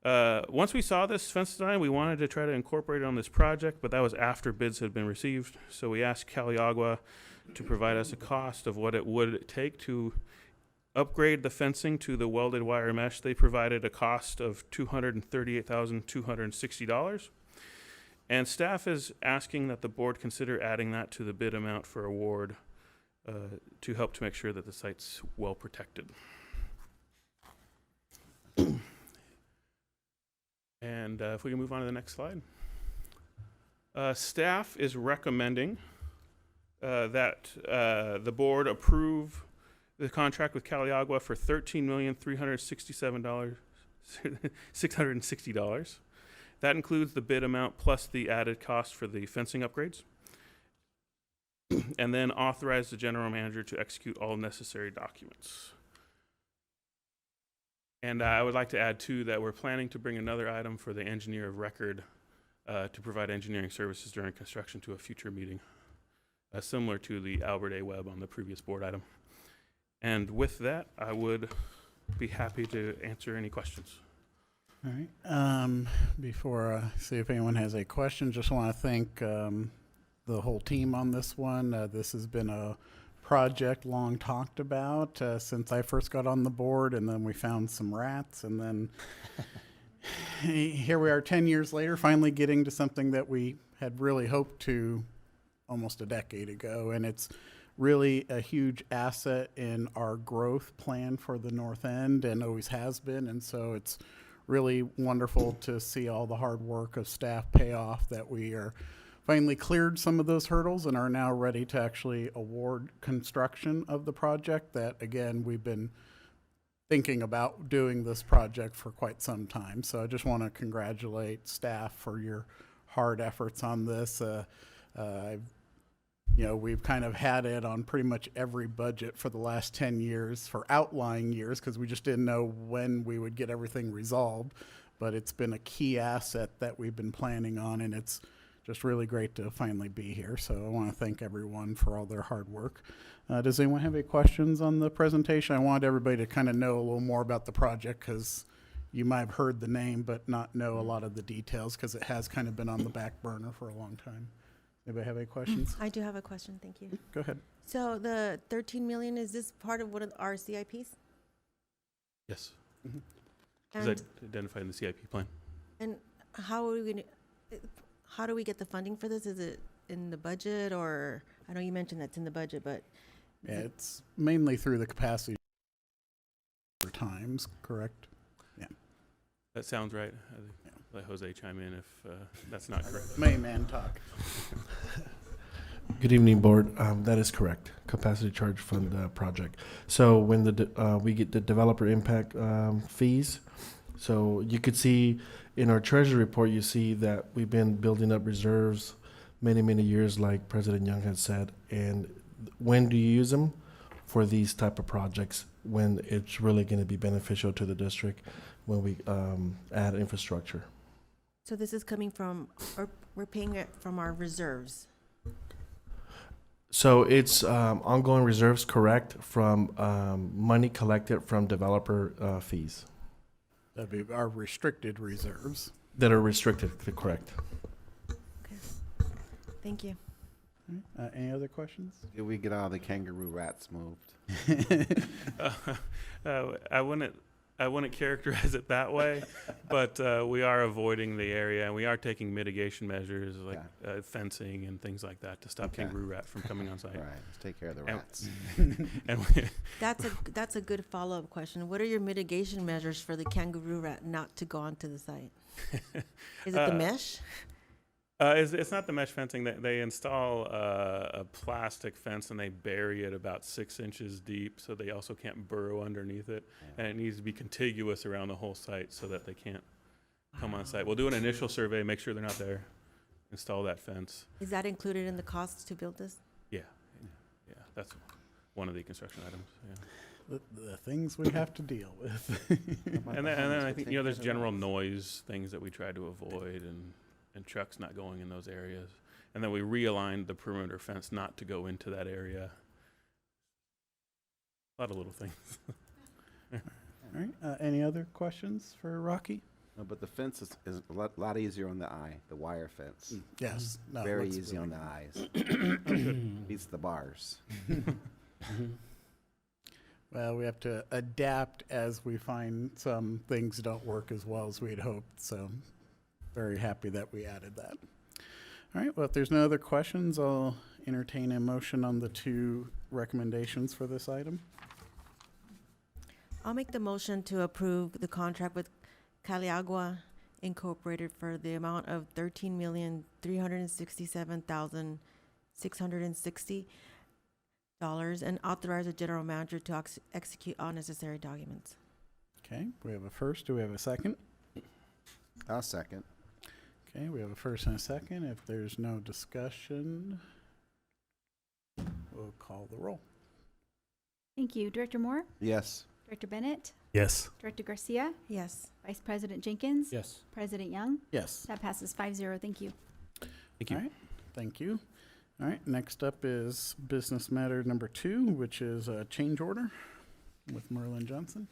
H: Once we saw this fence design, we wanted to try to incorporate it on this project, but that was after bids had been received. So we asked Caliagua to provide us a cost of what it would take to upgrade the fencing to the welded wire mesh. They provided a cost of $238,260. And staff is asking that the board consider adding that to the bid amount for award to help to make sure that the site's well protected. And if we can move on to the next slide. Staff is recommending that the board approve the contract with Caliagua for $13,367,660. That includes the bid amount plus the added cost for the fencing upgrades. And then authorize the general manager to execute all necessary documents. And I would like to add too that we're planning to bring another item for the engineer of record to provide engineering services during construction to a future meeting, similar to the Albert A. Webb on the previous board item. And with that, I would be happy to answer any questions.
A: All right. Before I see if anyone has any questions, just want to thank the whole team on this one. This has been a project long talked about since I first got on the board, and then we found some rats, and then here we are 10 years later, finally getting to something that we had really hoped to almost a decade ago, and it's really a huge asset in our growth plan for the North End and always has been, and so it's really wonderful to see all the hard work of staff pay off, that we are finally cleared some of those hurdles and are now ready to actually award construction of the project that, again, we've been thinking about doing this project for quite some time. So I just want to congratulate staff for your hard efforts on this. We've kind of had it on pretty much every budget for the last 10 years for outlying years because we just didn't know when we would get everything resolved. But it's been a key asset that we've been planning on, and it's just really great to finally be here. So I want to thank everyone for all their hard work. Does anyone have any questions on the presentation? I wanted everybody to kind of know a little more about the project because you might have heard the name but not know a lot of the details because it has kind of been on the back burner for a long time. Anybody have any questions?
G: I do have a question, thank you.
A: Go ahead.
G: So the 13 million, is this part of one of our CIPs?
H: Yes.
A: Mm-hmm.
H: Is
G: And,
H: that identified in the CIP plan?
G: and how are we gonna, how do we get the funding for this? Is it in the budget, or, I know you mentioned that's in the budget, but
A: Yeah, it's mainly through the capacity times, correct? Yeah.
H: That sounds right. Let Jose chime in if that's not correct.
A: Main man talk.
O: Good evening, board. That is correct. Capacity charge fund project. So when we get the developer impact fees, so you could see in our treasury report, you see that we've been building up reserves many years, like President Young had said. And when do you use them? For these type of projects, when it's really going to be beneficial to the district, when we add infrastructure.
G: so this is coming from, or we're paying it from our reserves?
O: So it's ongoing reserves, correct, from money collected from developer fees.
A: That'd be our restricted reserves.
O: That are restricted, correct.
G: Okay. Thank you.
A: Any other questions?
C: Did we get all the kangaroo rats moved?
H: I wouldn't characterize it that way, but we are avoiding the area, and we are taking mitigation measures like fencing and things like that to stop
C: Okay.
H: kangaroo rat from coming on site.
C: All right, let's take care of the
H: And-
C: rats.
H: And
G: That's a good follow-up question. What are your mitigation measures for the kangaroo rat not to go onto the site? Is it the mesh?
H: It's not the mesh fencing. They install a plastic fence and they bury it about 6 inches deep, so they also can't burrow underneath it. And it needs to be contiguous around the whole site so that they can't come on site. We'll do an initial survey, make sure they're not there, install that fence.
G: Is that included in the cost to build this?
H: Yeah, that's one of the construction items. Yeah.
A: The things we have to deal with.
H: And then I think there's general noise things that we try to avoid, and trucks not going in those areas. And then we realigned the perimeter fence not to go into that area. A lot of little things.
A: All right. Any other questions for Rocky?
C: No, but the fence is a lot easier on the eye, the wire fence.
A: Yes. No, it
C: Very
A: looks
C: easy
A: really
C: on the eyes. Beats the bars.
A: Well, we have to adapt as we find some things don't work as well as we'd hoped. So very happy that we added that. All right. Well, if there's no other questions, I'll entertain a motion on the two recommendations for this item.
G: I'll make the motion to approve the contract with Caliagua Incorporated for the amount of $13,367,660 and authorize the general manager to execute all necessary documents.
A: Okay. We have a first. Do we have a second?
C: I'll second.
A: Okay. We have a first and a second. If there's no discussion, we'll call the roll.
B: Thank you. Director Moore?
C: Yes.
B: Director Bennett?
J: Yes.
B: Director Garcia?
G: Yes.
B: Vice President Jenkins?
I: Yes.
B: President Young?
A: Yes.
B: That passes 5-0. Thank you.
H: Thank you.
A: All right. Thank you. All right. Next up is business matter number 2, which is a change order with Merlin Johnson.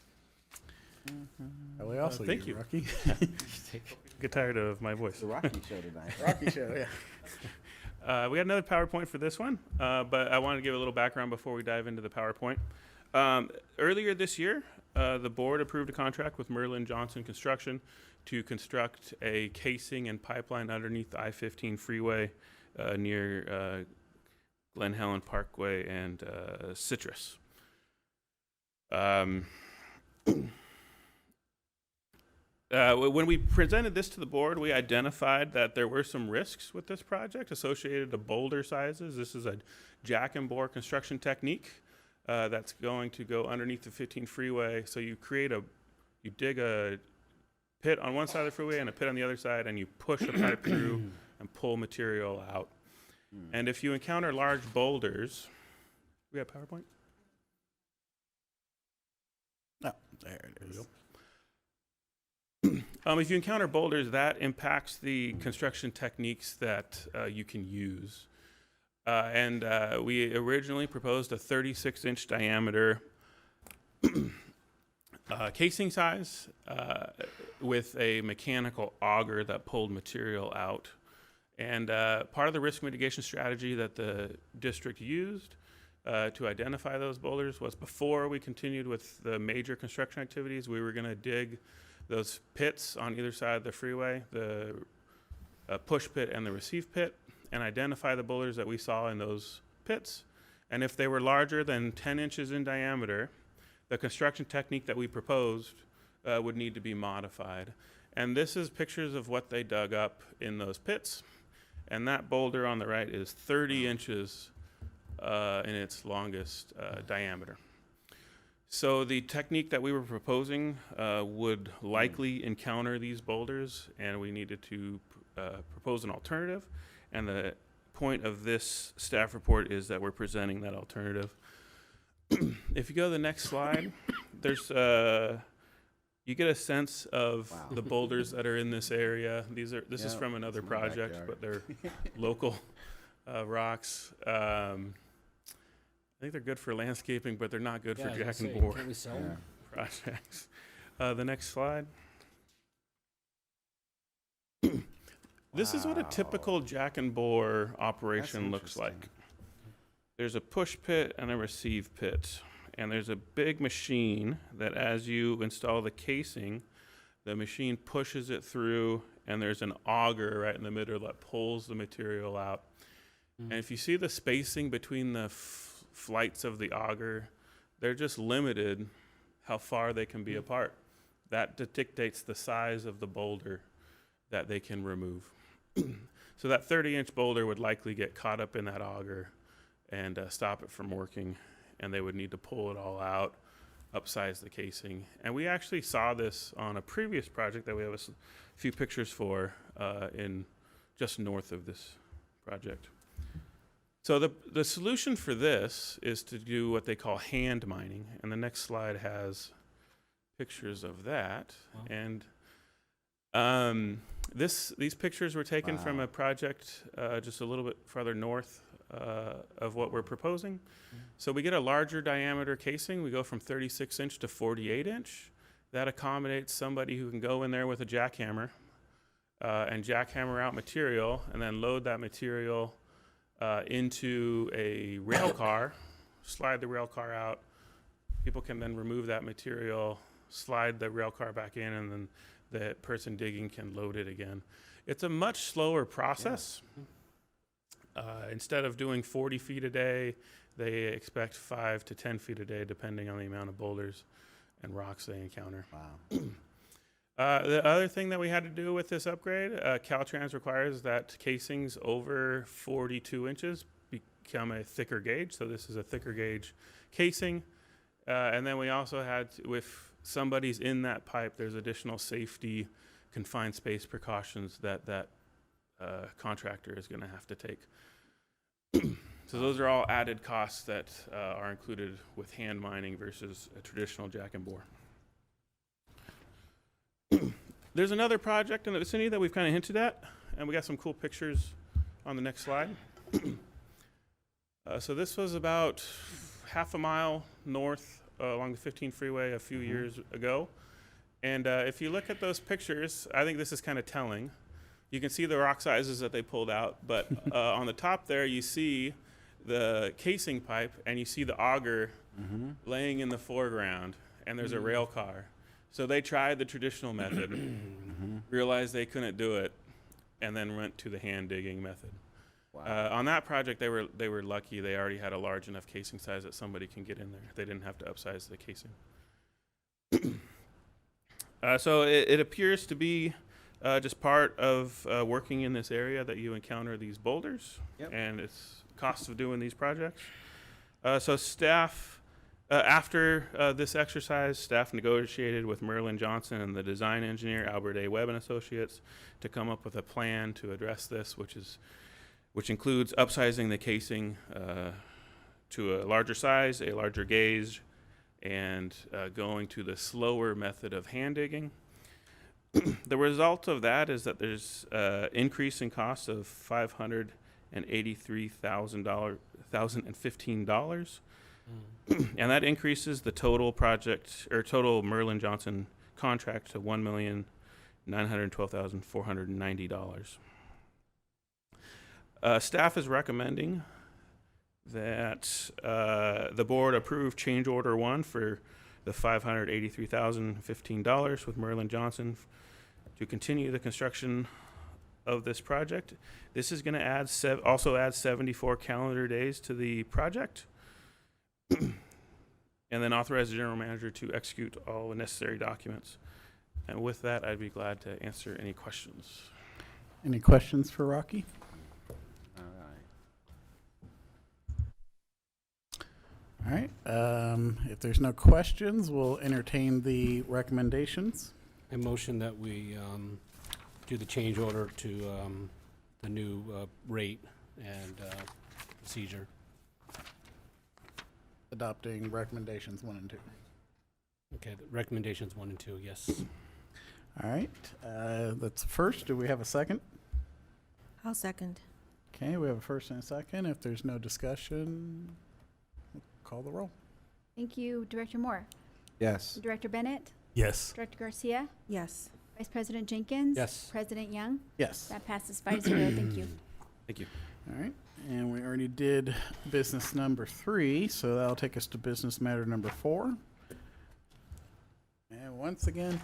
A: We also
H: thank you.
A: Rocky.
H: Get tired of my voice.
C: The Rocky show tonight.
A: Rocky show, yeah.
H: We got another PowerPoint for this one, but I wanted to give a little background before we dive into the PowerPoint. Earlier this year, the board approved a contract with Merlin Johnson Construction to construct a casing and pipeline underneath the I-15 freeway near Glen Helen Parkway and Citrus. When we presented this to the board, we identified that there were some risks with this project associated to boulder sizes. This is a jack and bore construction technique that's going to go underneath the 15 freeway. So you dig a pit on one side of the freeway and a pit on the other side, and you push a pipe through and pull material out. And if you encounter large boulders, we got PowerPoint?
A: Oh, there it is.
H: If you encounter boulders, that impacts the construction techniques that you can use. And we originally proposed a 36-inch diameter casing size with a mechanical auger that pulled material out. And part of the risk mitigation strategy that the district used to identify those boulders was before we continued with the major construction activities, we were going to dig those pits on either side of the freeway, the push pit and the receive pit, and identify the boulders that we saw in those pits. And if they were larger than 10 inches in diameter, the construction technique that we proposed would need to be modified. And this is pictures of what they dug up in those pits. And that boulder on the right is 30 inches in its longest diameter. So the technique that we were proposing would likely encounter these boulders, and we needed to propose an alternative. And the point of this staff report is that we're presenting that alternative. If you go to the next slide, there's you get a sense of the boulders that are in this area. This is from another project, but they're local rocks. I think they're good for landscaping, but they're not good for jack and bore projects. The next slide. This is what a typical jack and bore operation looks like.
C: interesting.
H: There's a push pit and a receive pit. And there's a big machine that as you install the casing, the machine pushes it through, and there's an auger right in the middle that pulls the material out. And if you see the spacing between the flights of the auger, they're just limited how far they can be apart. That dictates the size of the boulder that they can remove. So that 30-inch boulder would likely get caught up in that auger and stop it from working, and they would need to pull it all out, upsize the casing. And we actually saw this on a previous project that we have a few pictures for in just north of this project. So the solution for this is to do what they call hand mining, and the next slide has pictures of that.
I: Wow.
H: And these pictures were taken from a project just a little bit farther north of what we're proposing. So we get a larger diameter casing. We go from 36-inch to 48-inch. That accommodates somebody who can go in there with a jackhammer and jackhammer out material, and then load that material into a rail car, slide the rail car out. People can then remove that material, slide the rail car back in, and then the person digging can load it again. It's a much slower process. Instead of doing 40 feet a day, they expect 5 to 10 feet a day, depending on the amount of boulders and rocks they encounter.
C: Wow.
H: The other thing that we had to do with this upgrade, Caltrans requires that casings over 42 inches become a thicker gauge. So this is a thicker gauge casing. And then we also had, if somebody's in that pipe, there's additional safety confined space precautions that contractor is going to have to take. So those are all added costs that are included with hand mining versus a traditional jack and bore. There's another project in the vicinity that we've kind of hinted at, and we got some cool pictures on the next slide. So this was about half a mile north along the 15 freeway a few years ago. And if you look at those pictures, I think this is kind of telling. You can see the rock sizes that they pulled out, but on the top there you see the casing pipe, and you see the auger laying in the foreground, and there's a rail car. So they tried the traditional method, realized they couldn't do it, and then went to the hand digging method.
C: Wow.
H: On that project, they were lucky. They already had a large enough casing size that somebody can get in there. They didn't have to upsize the casing. So it appears to be just part of working in this area that you encounter these boulders, and it's cost of doing these projects. So staff, after this exercise, staff negotiated with Merlin Johnson and the design engineer, Albert A. Webb and Associates, to come up with a plan to address this, which includes upsizing the casing to a larger size, a larger gauge, and going to the slower method of hand digging. The result of that is that there's increase in cost of $583,015, and that increases the total project or total Merlin Johnson contract to $1,912,490. Staff is recommending that the board approve change order 1 for the $583,015 with Merlin Johnson to continue the construction of this project. This is going to also add 74 calendar days to the project, and then authorize the general manager to execute all the necessary documents. And with that, I'd be glad to answer any questions.
A: Any questions for Rocky?
C: All right.
A: All right. If there's no questions, we'll entertain the recommendations.
I: I motion that we do the change order to the new rate and procedure.
A: Adopting recommendations 1 and 2.
I: Okay, the recommendations 1 and 2, yes.
A: All right. That's first. Do we have a second?
G: I'll second.
A: Okay, we have a first and a second. If there's no discussion, we'll call the roll.
B: Thank you, Director Moore.
C: Yes.
B: Director Bennett,
J: Yes.
B: Director Garcia,
G: Yes.
B: Vice President Jenkins?
I: Yes.
B: President Young?
A: Yes.
B: That passes 5-0. Thank you.
C: Thank you.
A: All right, and we already did business number 3, so that'll take us to business matter number 4. And once again,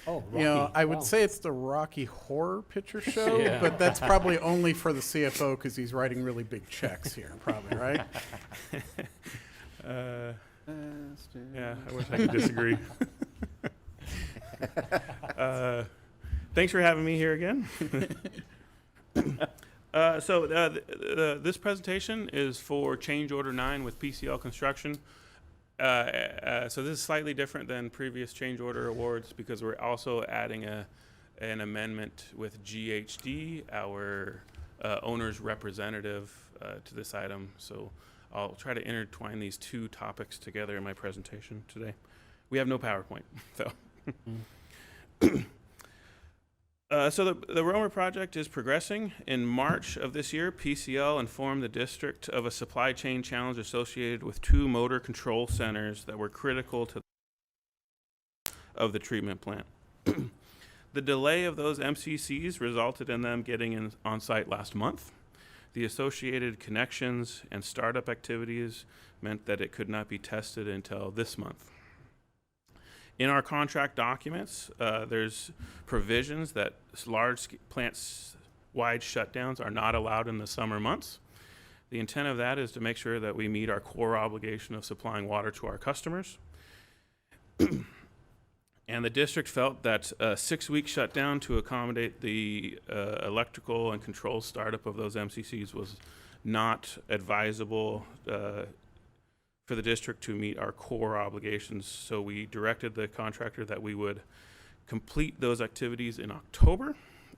I: Oh,
A: you know,
I: Rocky.
A: I would
I: Wow.
A: say it's the Rocky Horror Picture Show,
I: Yeah.
A: but that's probably only for the CFO because he's writing really big checks here, probably, right?
H: Yeah, I wish I could disagree. Thanks for having me here again. This presentation is for change order 9 with PCL Construction. So this is slightly different than previous change order awards because we're also adding an amendment with GHD, our owner's representative, to this item. So I'll try to intertwine these two topics together in my presentation today. We have no PowerPoint, so. So the Romer project is progressing. In March of this year, PCL informed the district of a supply chain challenge associated with 2 motor control centers that were critical to of the treatment plant. The delay of those MCCs resulted in them getting on site last month. The associated connections and startup activities meant that it could not be tested until this month. In our contract documents, there's provisions that large plant-wide shutdowns are not allowed in the summer months. The intent of that is to make sure that we meet our core obligation of supplying water to our customers. And the district felt that a 6-week shutdown to accommodate the electrical and control startup of those MCCs was not advisable for the district to meet our core obligations. So we directed the contractor that we would complete those activities in October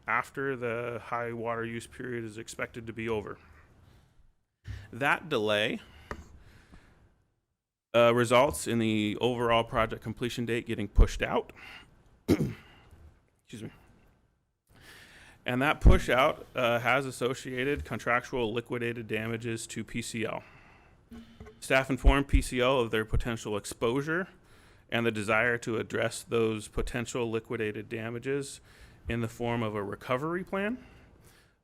H: after the high water use period is expected to be over. That delay results in the overall project completion date getting pushed out. Excuse me. And that push out has associated contractual liquidated damages to PCL. Staff informed PCL of their potential exposure and the desire to address those potential liquidated damages in the form of a recovery plan.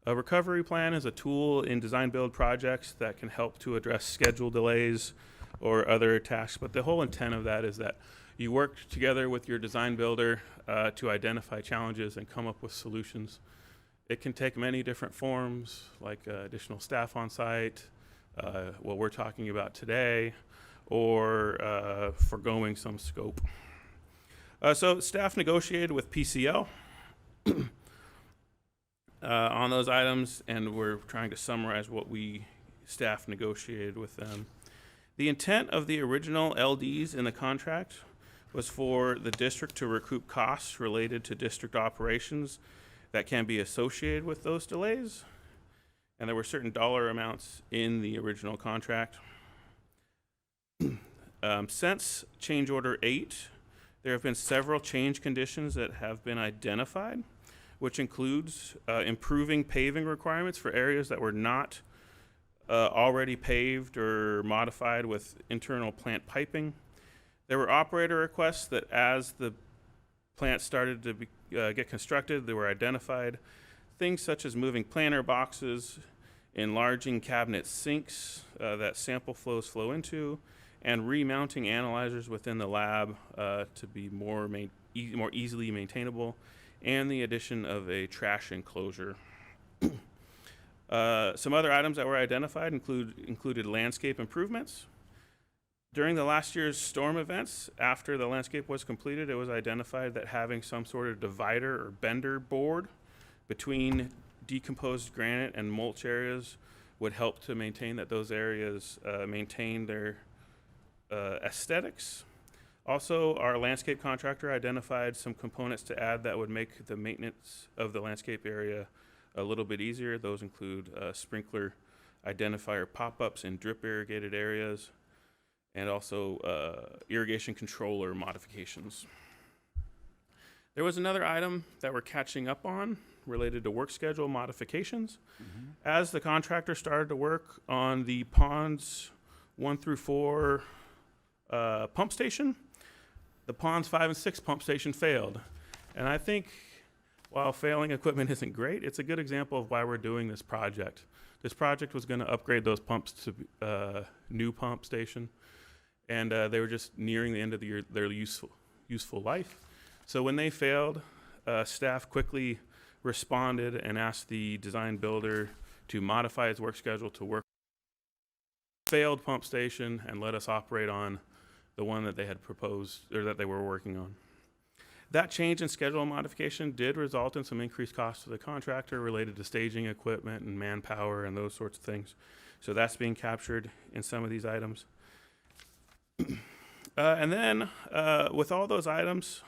H: A recovery plan is a tool in design build projects that can help to address schedule delays or other tasks, but the whole intent of that is that you work together with your design builder to identify challenges and come up with solutions. It can take many different forms, like additional staff on site, what we're talking about today, or foregoing some scope. So staff negotiated with PCL on those items, and we're trying to summarize what staff negotiated with them. The intent of the original LDs in the contract was for the district to recoup costs related to district operations that can be associated with those delays. And there were certain dollar amounts in the original contract. Since change order 8, there have been several change conditions that have been identified, which includes improving paving requirements for areas that were not already paved or modified with internal plant piping. There were operator requests that as the plant started to get constructed, they were identified. Things such as moving planter boxes, enlarging cabinet sinks that sample flows flow into, and remounting analyzers within the lab to be more easily maintainable, and the addition of a trash enclosure. Some other items that were identified included landscape improvements. During the last year's storm events, after the landscape was completed, it was identified that having some sort of divider or bender board between decomposed granite and mulch areas would help to maintain that those areas maintain their aesthetics. Also, our landscape contractor identified some components to add that would make the maintenance of the landscape area a little bit easier. Those include sprinkler identifier pop-ups in drip irrigated areas, and also irrigation controller modifications. There was another item that we're catching up on related to work schedule modifications. As the contractor started to work on the ponds 1 through 4 pump station, the ponds 5 and 6 pump station failed. And I think while failing equipment isn't great, it's a good example of why we're doing this project. This project was going to upgrade those pumps to new pump station, and they were just nearing the end of their useful life. So when they failed, staff quickly responded and asked the design builder to modify his work schedule to work failed pump station and let us operate on the one that they had proposed or that they were working on. That change in schedule modification did result in some increased costs to the contractor related to staging equipment and manpower and those sorts of things. So that's being captured in some of these items. And then with all those items,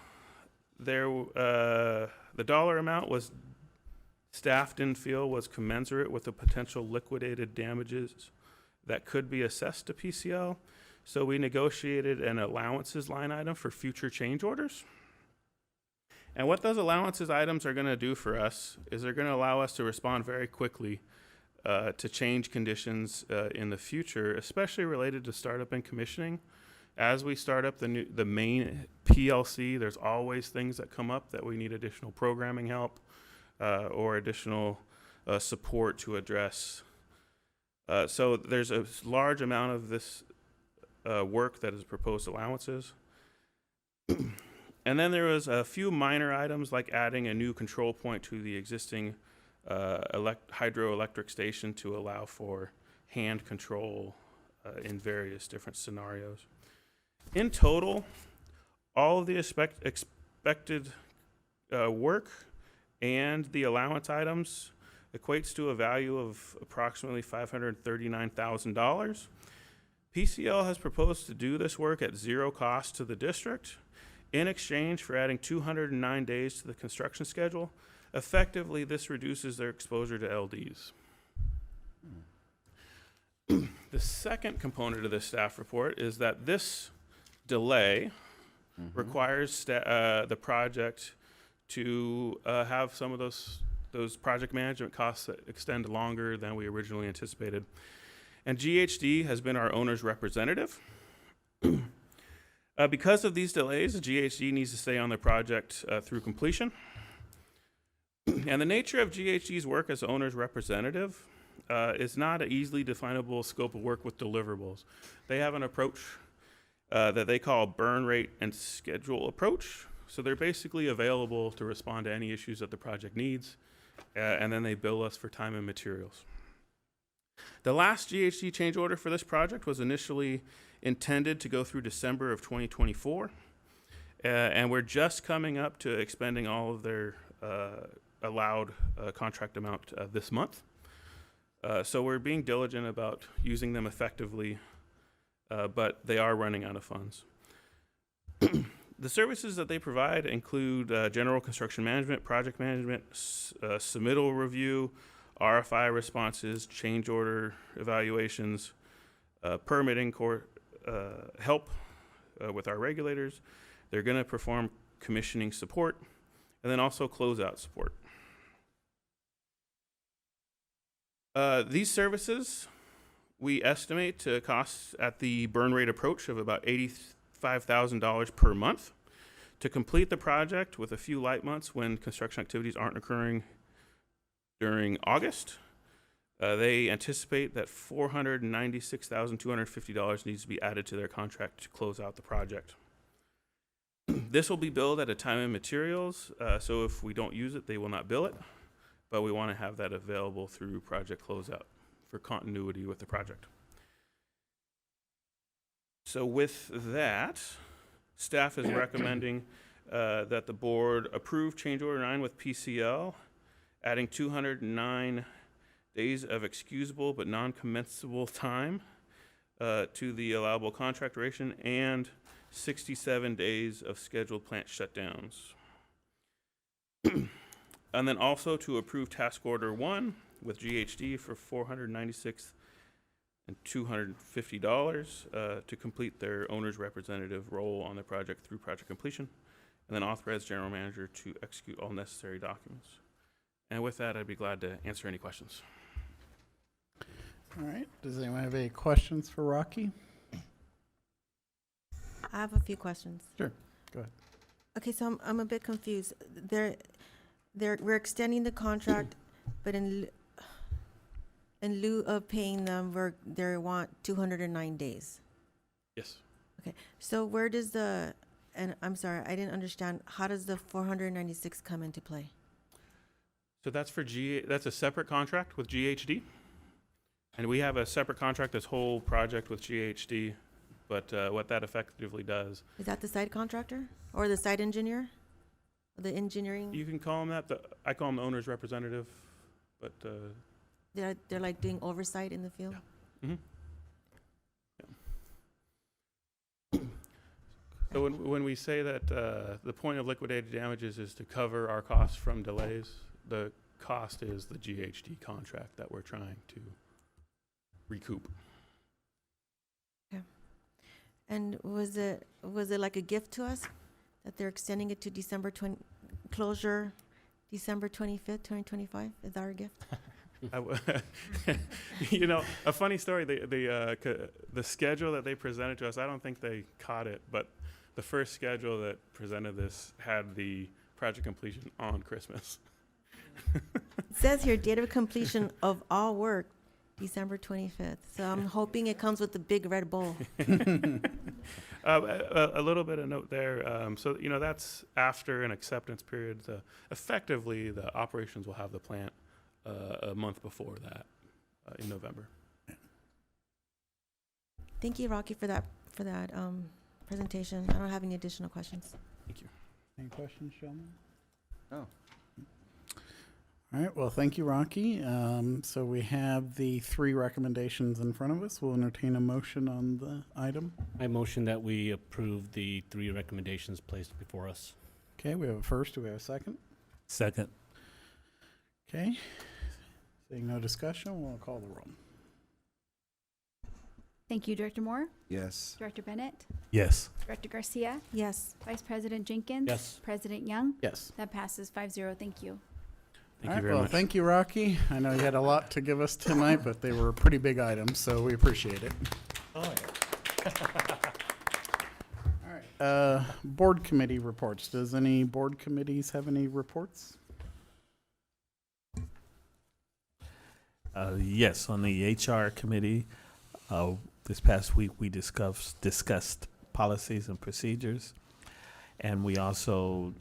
H: the dollar amount was staff didn't feel was commensurate with the potential liquidated damages that could be assessed to PCL. So we negotiated an allowances line item for future change orders. And what those allowances items are going to do for us is they're going to allow us to respond very quickly to change conditions in the future, especially related to startup and commissioning. As we start up the main PLC, there's always things that come up that we need additional programming help or additional support to address. So there's a large amount of this work that is proposed allowances. And then there was a few minor items like adding a new control point to the existing hydroelectric station to allow for hand control in various different scenarios. In total, all of the expected work and the allowance items equates to a value of approximately $539,000. PCL has proposed to do this work at zero cost to the district in exchange for adding 209 days to the construction schedule. Effectively, this reduces their exposure to LDs. The second component of this staff report is that this delay requires the project to have some of those project management costs that extend longer than we originally anticipated. And GHD has been our owner's representative. Because of these delays, GHD needs to stay on the project through completion. And the nature of GHD's work as owner's representative is not an easily definable scope of work with deliverables. They have an approach that they call burn rate and schedule approach. So they're basically available to respond to any issues that the project needs, and then they bill us for time and materials. The last GHD change order for this project was initially intended to go through December of 2024, and we're just coming up to expending all of their allowed contract amount this month. So we're being diligent about using them effectively, but they are running out of funds. The services that they provide include general construction management, project management, submittal review, RFI responses, change order evaluations, permitting help with our regulators. They're going to perform commissioning support, and then also closeout support. These services we estimate to cost at the burn rate approach of about $85,000 per month to complete the project, with a few light months when construction activities aren't occurring during August. They anticipate that $496,250 needs to be added to their contract to close out the project. This will be billed at a time and materials, so if we don't use it, they will not bill it, but we want to have that available through project closeout for continuity with the project. So with that, staff is recommending that the board approve change order 9 with PCL, adding 209 days of excusable but non-commensable time to the allowable contract duration, and 67 days of scheduled plant shutdowns. And then also to approve task order 1 with GHD for $496,250 to complete their owner's representative role on the project through project completion, and then authorize general manager to execute all necessary documents. And with that, I'd be glad to answer any questions.
A: All right. Does anyone have any questions for Rocky?
G: I have a few questions.
A: Sure. Go ahead.
G: Okay, so I'm a bit confused. We're extending the contract, but in lieu of paying them, they want 209 days.
H: Yes.
G: Okay, so where does and I'm sorry, I didn't understand, how does the 496 come into play?
H: So that's for that's a separate contract with GHD. And we have a separate contract, this whole project with GHD. But what that effectively does,
G: Is that the site contractor or the site engineer? The engineering?
H: you can call him that. I call him the owner's representative. But
G: They're like doing oversight in the field?
H: mhm. So when we say that the point of liquidated damages is to cover our costs from delays, the cost is the GHD contract that we're trying to recoup.
G: And was it like a gift to us that they're extending it to closure December 25th, 2025? Is that our gift?
H: You know, a funny story. The schedule that they presented to us, I don't think they caught it, but the first schedule that presented this had the project completion on Christmas.
G: It says here, date of completion of all work, December 25th. So I'm hoping it comes with the big red bowl.
H: A little bit of note there. So, you know, that's after an acceptance period. Effectively, the operations will have the plant a month before that, in November.
G: Thank you, Rocky, for that presentation. I don't have any additional questions.
H: Thank you.
A: Any questions, Sheldon?
C: No.
A: All right, well, thank you, Rocky. So we have the 3 recommendations in front of us. We'll entertain a motion on the item.
I: I motion that we approve the 3 recommendations placed before us.
A: Okay, we have a first. Do we have a second?
J: Second.
A: Okay. Seeing no discussion, we'll call the roll.
B: Thank you, Director Moore,
C: Yes.
B: Director Bennett,
J: Yes.
B: Director Garcia,
G: Yes.
B: Vice President Jenkins.
I: Yes.
B: President Young.
A: Yes.
B: That passes 5-0. Thank you.
H: Thank
A: All
H: you
A: right,
H: very
A: well,
H: much.
A: thank you, Rocky. I know you had a lot to give us tonight, but they were pretty big items, so we appreciate it.
J: Oh, yeah.
A: All right. Board committee reports. Does any board committees have any reports?
J: Yes, on the HR committee, this past week we discussed policies and procedures, and we also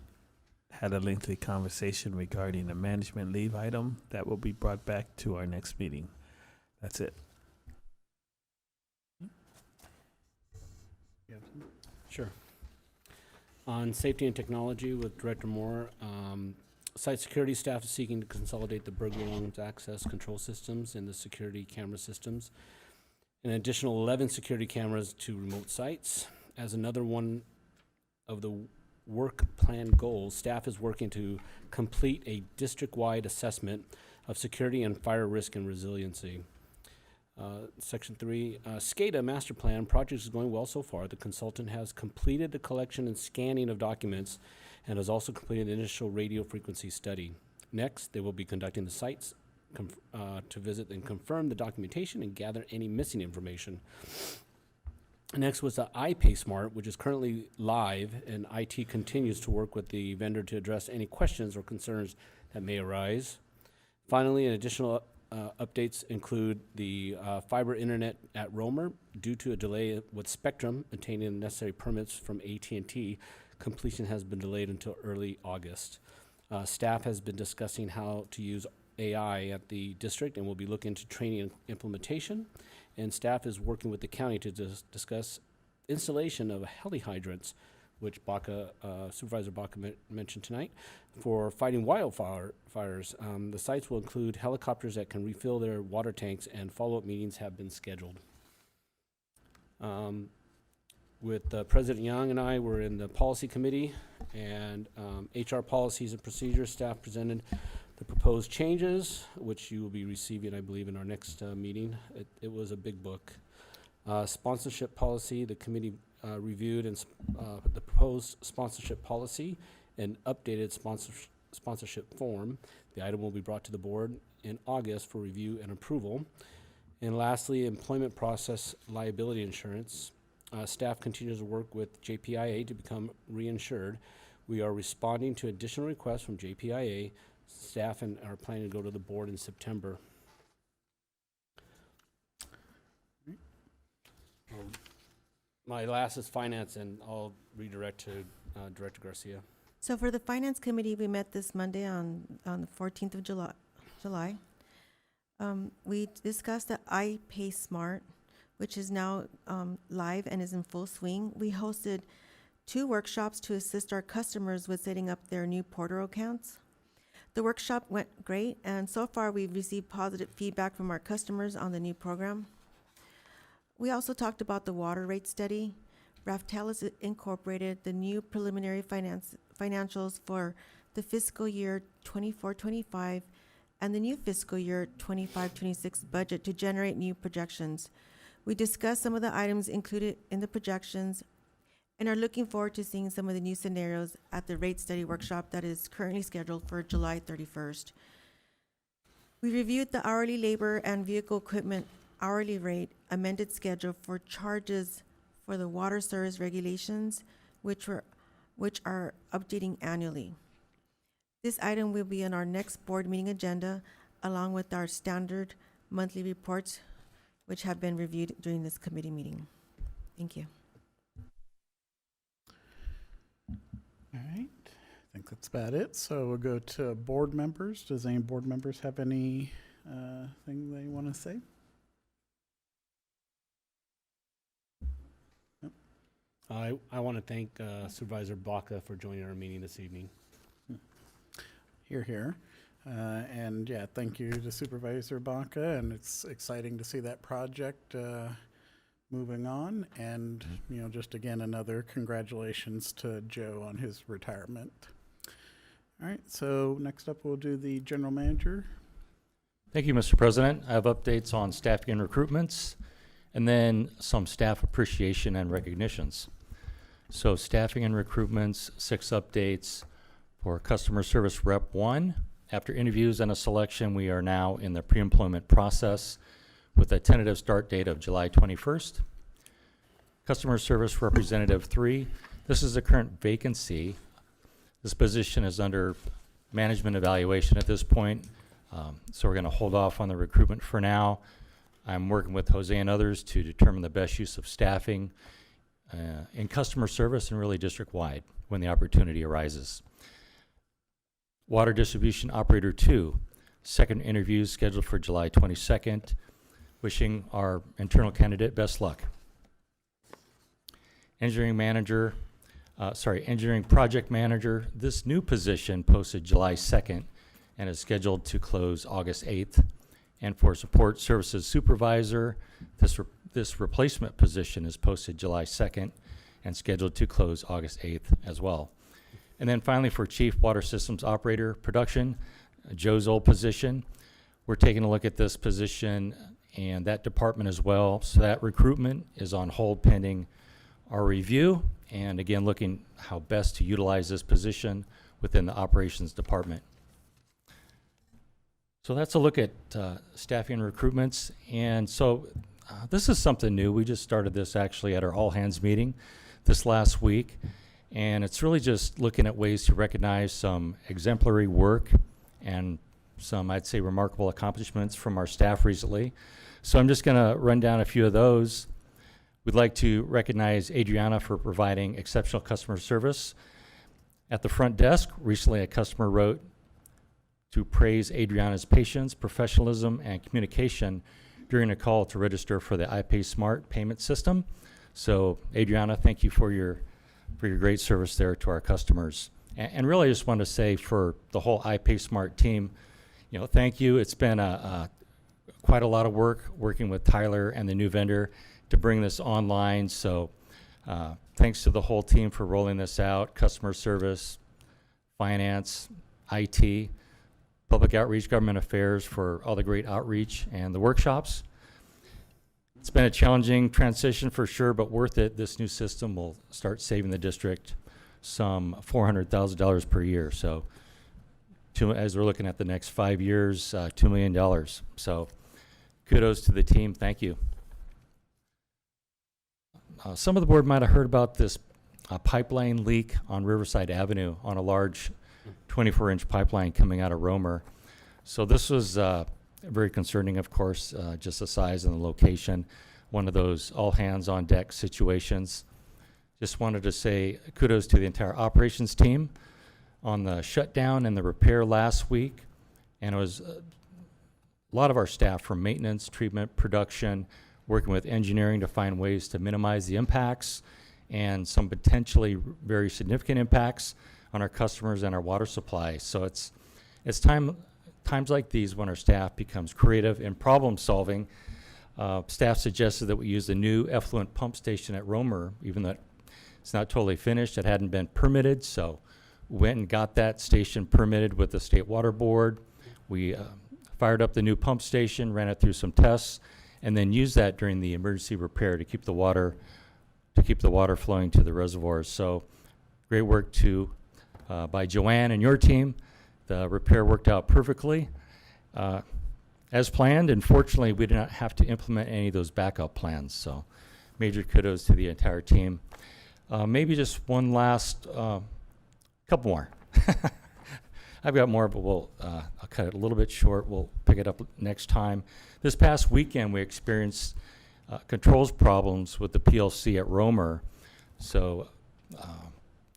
J: had a lengthy conversation regarding the management leave item that will be brought back to our next meeting. That's it.
I: Sure. On safety and technology with Director Moore, site security staff is seeking to consolidate the burglar alarms access control systems and the security camera systems. An additional 11 security cameras to remote sites. As another one of the work plan goals, staff is working to complete a district-wide assessment of security and fire risk and resiliency. Section 3, SCADA master plan project is going well so far. The consultant has completed the collection and scanning of documents and has also completed the initial radio frequency study. Next, they will be conducting the sites to visit and confirm the documentation and gather any missing information. Next was the iPaySmart, which is currently live, and IT continues to work with the vendor to address any questions or concerns that may arise. Finally, an additional updates include the fiber internet at Romer. Due to a delay with Spectrum obtaining the necessary permits from AT&T, completion has been delayed until early August. Staff has been discussing how to use AI at the district and will be looking into training and implementation. And staff is working with the county to discuss installation of heli hydrants, which Supervisor Baca mentioned tonight, for fighting wildfires. The sites will include helicopters that can refill their water tanks, and follow-up meetings have been scheduled. With President Young and I were in the policy committee, and HR policies and procedures staff presented the proposed changes, which you will be receiving, I believe, in our next meeting. It was a big book. Sponsorship policy, the committee reviewed and the proposed sponsorship policy and updated sponsorship form. The item will be brought to the board in August for review and approval. And lastly, employment process liability insurance. Staff continues to work with JPIA to become reinsured. We are responding to additional requests from JPIA staff and are planning to go to the board in September. My last is finance, and I'll redirect to Director Garcia.
G: So for the Finance Committee, we met this Monday on the 14th of July. We discussed the iPay Smart, which is now live and is in full swing. We hosted 2 workshops to assist our customers with setting up their new Portal accounts. The workshop went great, and so far we've received positive feedback from our customers on the new program. We also talked about the water rate study. Raftel has incorporated the new preliminary financials for the fiscal year 24-25 and the new fiscal year 25-26 budget to generate new projections. We discussed some of the items included in the projections and are looking forward to seeing some of the new scenarios at the rate study workshop that is currently scheduled for July 31st. We reviewed the hourly labor and vehicle equipment hourly rate amended schedule for charges for the water service regulations, which are updating annually. This item will be on our next board meeting agenda, along with our standard monthly reports, which have been reviewed during this committee meeting. Thank you.
A: All right, I think that's about it. So we'll go to board members. Does any board members have any thing they want to say?
I: I want to thank Supervisor Baca for joining our meeting this evening.
A: Hear, hear. And yeah, thank you to Supervisor Baca, and it's exciting to see that project moving on. And, you know, just again, another congratulations to Joe on his retirement. All right, so next up we'll do the general manager.
P: Thank you, Mr. President. I have updates on staffing and recruitments, and then some staff appreciation and recognitions. So staffing and recruitments, 6 updates for Customer Service Rep 1. After interviews and a selection, we are now in the pre-employment process with a tentative start date of July 21st. Customer Service Representative 3. This is the current vacancy. This position is under management evaluation at this point, so we're going to hold off on the recruitment for now. I'm working with Jose and others to determine the best use of staffing in customer service and really district-wide when the opportunity arises. Water Distribution Operator 2, second interview scheduled for July 22nd. Wishing our internal candidate best luck. Engineering Project Manager, this new position posted July 2nd and is scheduled to close August 8th. And for Support Services Supervisor, this replacement position is posted July 2nd and scheduled to close August 8th as well. And then finally for Chief Water Systems Operator Production, Joe's old position, we're taking a look at this position and that department as well. So that recruitment is on hold pending our review, and again, looking how best to utilize this position within the operations department. So that's a look at staffing and recruitments. And so this is something new. We just started this actually at our all hands meeting this last week. And it's really just looking at ways to recognize some exemplary work and some, I'd say, remarkable accomplishments from our staff recently. So I'm just gonna run down a few of those. We'd like to recognize Adriana for providing exceptional customer service. At the front desk, recently a customer wrote to praise Adriana's patience, professionalism, and communication during a call to register for the iPay Smart payment system. So Adriana, thank you for your great service there to our customers. And really I just want to say for the whole iPay Smart team, you know, thank you. It's been quite a lot of work working with Tyler and the new vendor to bring this online. So thanks to the whole team for rolling this out, customer service, finance, IT, public outreach, government affairs for all the great outreach and the workshops. It's been a challenging transition for sure, but worth it. This new system will start saving the district some $400,000 per year. So as we're looking at the next 5 years, $2 million. So kudos to the team. Thank you. Some of the board might have heard about this a pipeline leak on Riverside Avenue on a large 24-inch pipeline coming out of Romer. So this was very concerning, of course, just the size and the location. One of those all-hands-on-deck situations. Just wanted to say kudos to the entire operations team on the shutdown and the repair last week. And it was a lot of our staff from maintenance, treatment, production, working with engineering to find ways to minimize the impacts and some potentially very significant impacts on our customers and our water supply. So it's times like these when our staff becomes creative in problem solving. Staff suggested that we use the new effluent pump station at Romer, even though it's not totally finished. It hadn't been permitted, so went and got that station permitted with the State Water Board. We fired up the new pump station, ran it through some tests, and then used that during the emergency repair to keep the water flowing to the reservoirs. So great work by Joanne and your team. The repair worked out perfectly as planned, and fortunately we did not have to implement any of those backup plans. So major kudos to the entire team. Maybe just one last couple more. I've got more, but I'll cut it a little bit short. We'll pick it up next time. This past weekend, we experienced controls problems with the PLC at Romer. So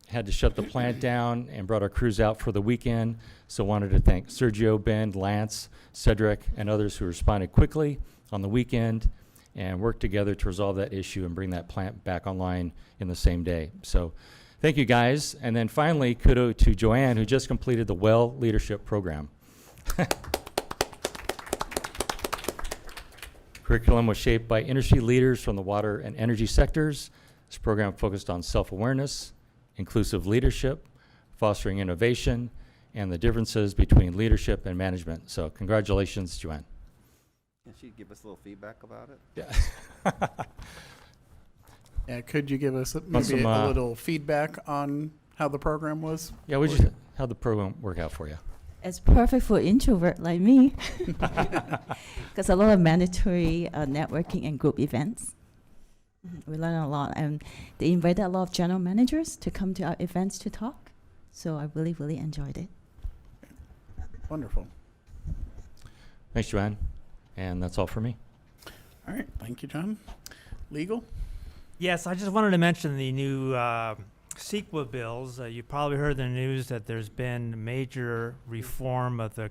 P: had to shut the plant down and brought our crews out for the weekend. So wanted to thank Sergio, Ben, Lance, Cedric, and others who responded quickly on the weekend and worked together to resolve that issue and bring that plant back online in the same day. So thank you, guys. And then finally, kudos to Joanne, who just completed the Well Leadership Program. Curriculum was shaped by industry leaders from the water and energy sectors. This program focused on self-awareness, inclusive leadership, fostering innovation, and the differences between leadership and management. So congratulations, Joanne.
C: Can she give us a little feedback about it?
P: Yeah.
A: Yeah, could you give us maybe a little feedback on how the program was?
P: Yeah, how'd the program work out for you?
N: It's perfect for introvert like me. Because a lot of mandatory networking and group events. We learn a lot, and they invited a lot of general managers to come to our events to talk. So I really, really enjoyed it.
A: Wonderful.
P: Thanks, Joanne. And that's all for me.
A: All right, thank you, John. Legal?
M: Yes, I just wanted to mention the new CEQA bills. You probably heard in the news that there's been major reform of the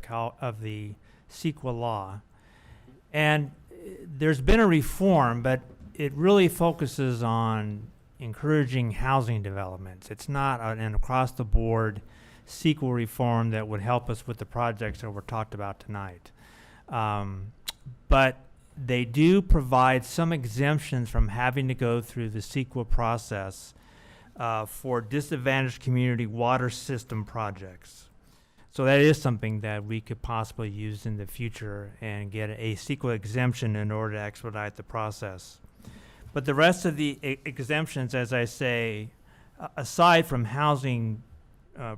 M: CEQA law. And there's been a reform, but it really focuses on encouraging housing developments. It's not an across-the-board CEQA reform that would help us with the projects that were talked about tonight. But they do provide some exemptions from having to go through the CEQA process for disadvantaged community water system projects. So that is something that we could possibly use in the future and get a CEQA exemption in order to expedite the process. But the rest of the exemptions, as I say, aside from housing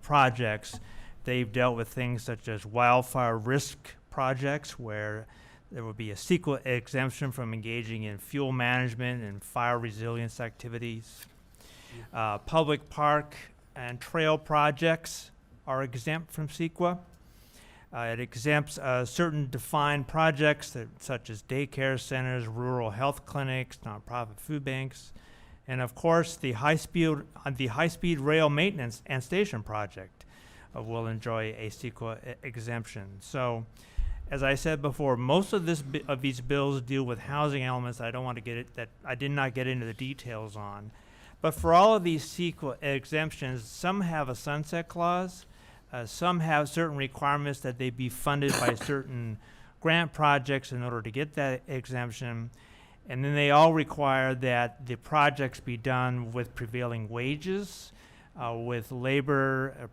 M: projects, they've dealt with things such as wildfire risk projects, where there would be a CEQA exemption from engaging in fuel management and fire resilience activities. Public park and trail projects are exempt from CEQA. It exempts certain defined projects such as daycare centers, rural health clinics, nonprofit food banks, and of course the high-speed rail maintenance and station project will enjoy a CEQA exemption. So, as I said before, most of these bills deal with housing elements that I did not get into the details on. But for all of these CEQA exemptions, some have a sunset clause. Some have certain requirements that they be funded by certain grant projects in order to get that exemption. And then they all require that the projects be done with prevailing wages, with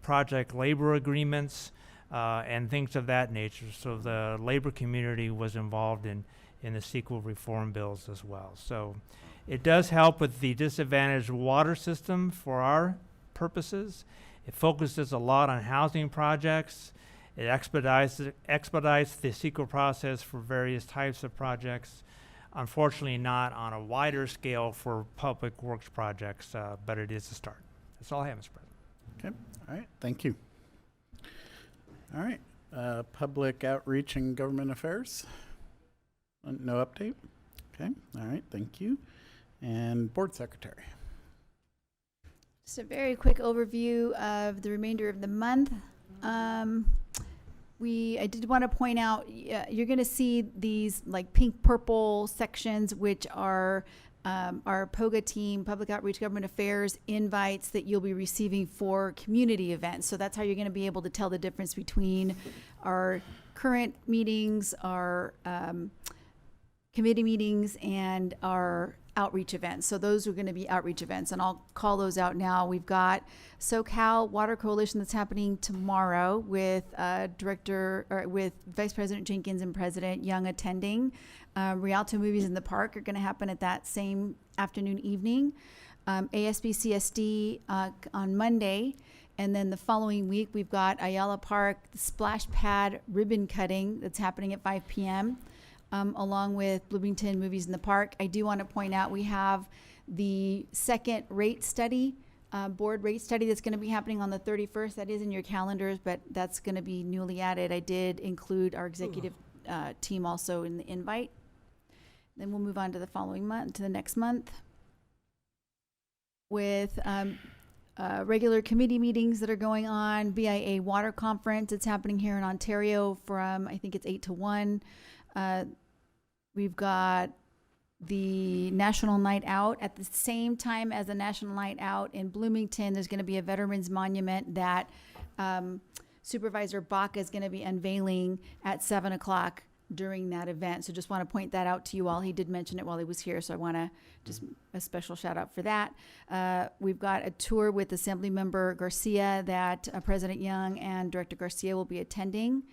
M: project labor agreements, and things of that nature. So the labor community was involved in the CEQA reform bills as well. So it does help with the disadvantaged water system for our purposes. It focuses a lot on housing projects. It expedites the CEQA process for various types of projects. Unfortunately, not on a wider scale for public works projects, but it is a start. That's all I have, Mr. President.
A: Okay, all right, thank you. All right, public outreach and government affairs? No update? Okay, all right, thank you. And board secretary?
B: Just a very quick overview of the remainder of the month. I did want to point out, you're going to see these like pink purple sections, which are our POGA team, Public Outreach Government Affairs invites that you'll be receiving for community events. So that's how you're going to be able to tell the difference between our current meetings, our committee meetings, and our outreach events. So those are going to be outreach events, and I'll call those out now. We've got SoCal Water Coalition that's happening tomorrow with with Vice President Jenkins and President Young attending. Rialto Movies in the Park are going to happen at that same afternoon, evening. ASBCSD on Monday. And then the following week, we've got Ayala Park Splash Pad ribbon cutting that's happening at 5 p.m. Along with Bloomington Movies in the Park. I do want to point out we have the second rate study, board rate study that's going to be happening on the 31st. That is in your calendars, but that's going to be newly added. I did include our executive team also in the invite. Then we'll move on to the following month, to the next month, with regular committee meetings that are going on. BIA Water Conference, it's happening here in Ontario from, I think it's 8 to 1. We've got the National Night Out. At the same time as the National Night Out in Bloomington, there's going to be a Veterans Monument that Supervisor Baca is going to be unveiling at 7 o'clock during that event. So just want to point that out to you all. He did mention it while he was here, so I want to just a special shout out for that. We've got a tour with Assemblymember Garcia that President Young and Director Garcia will be attending.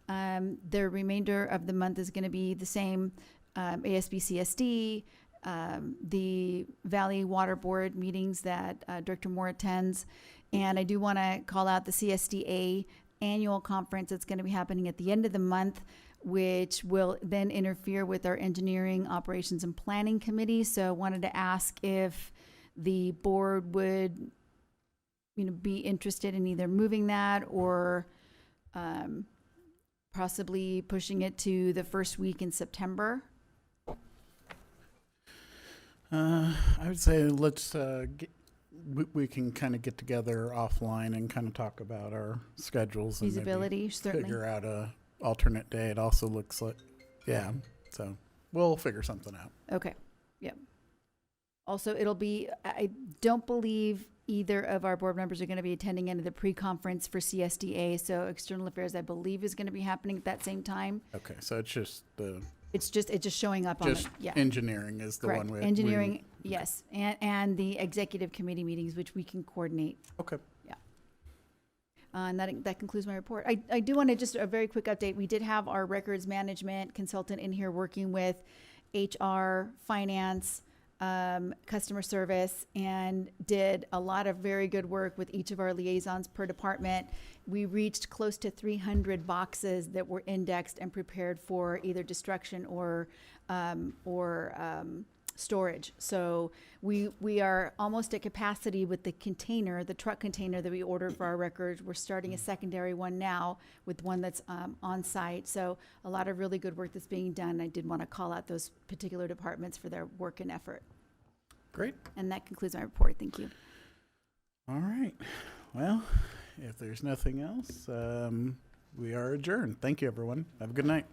B: The remainder of the month is going to be the same, ASBCSD, the Valley Water Board meetings that Director Moore attends. And I do want to call out the CSDA annual conference that's going to be happening at the end of the month, which will then interfere with our Engineering, Operations, and Planning Committee. So I wanted to ask if the board would, be interested in either moving that or possibly pushing it to the first week in September.
A: I would say let's we can kind of get together offline and kind of talk about our schedules and
B: Feasibility,
A: maybe
B: certainly.
A: figure out a alternate day. It also looks like, so we'll figure something out.
B: Okay, yep. Also, it'll be, I don't believe either of our board members are going to be attending any of the pre-conference for CSDA, so External Affairs, I believe, is going to be happening at that same time.
A: Okay, so it's just
B: It's just showing up on
A: just
B: the, yeah.
A: engineering is the
B: Correct.
A: one we
B: Engineering, yes, and the executive committee meetings, which we can coordinate.
A: Okay.
B: Yeah. And that concludes my report. I do want to just a very quick update. We did have our records management consultant in here working with HR, finance, customer service, and did a lot of very good work with each of our liaisons per department. We reached close to 300 boxes that were indexed and prepared for either destruction or storage. So we are almost at capacity with the container, the truck container that we ordered for our records. We're starting a secondary one now with one that's on site. So a lot of really good work that's being done. I did want to call out those particular departments for their work and effort.
A: Great.
B: And that concludes my report. Thank you.
A: All right. Well, if there's nothing else, we are adjourned. Thank you, everyone. Have a good night.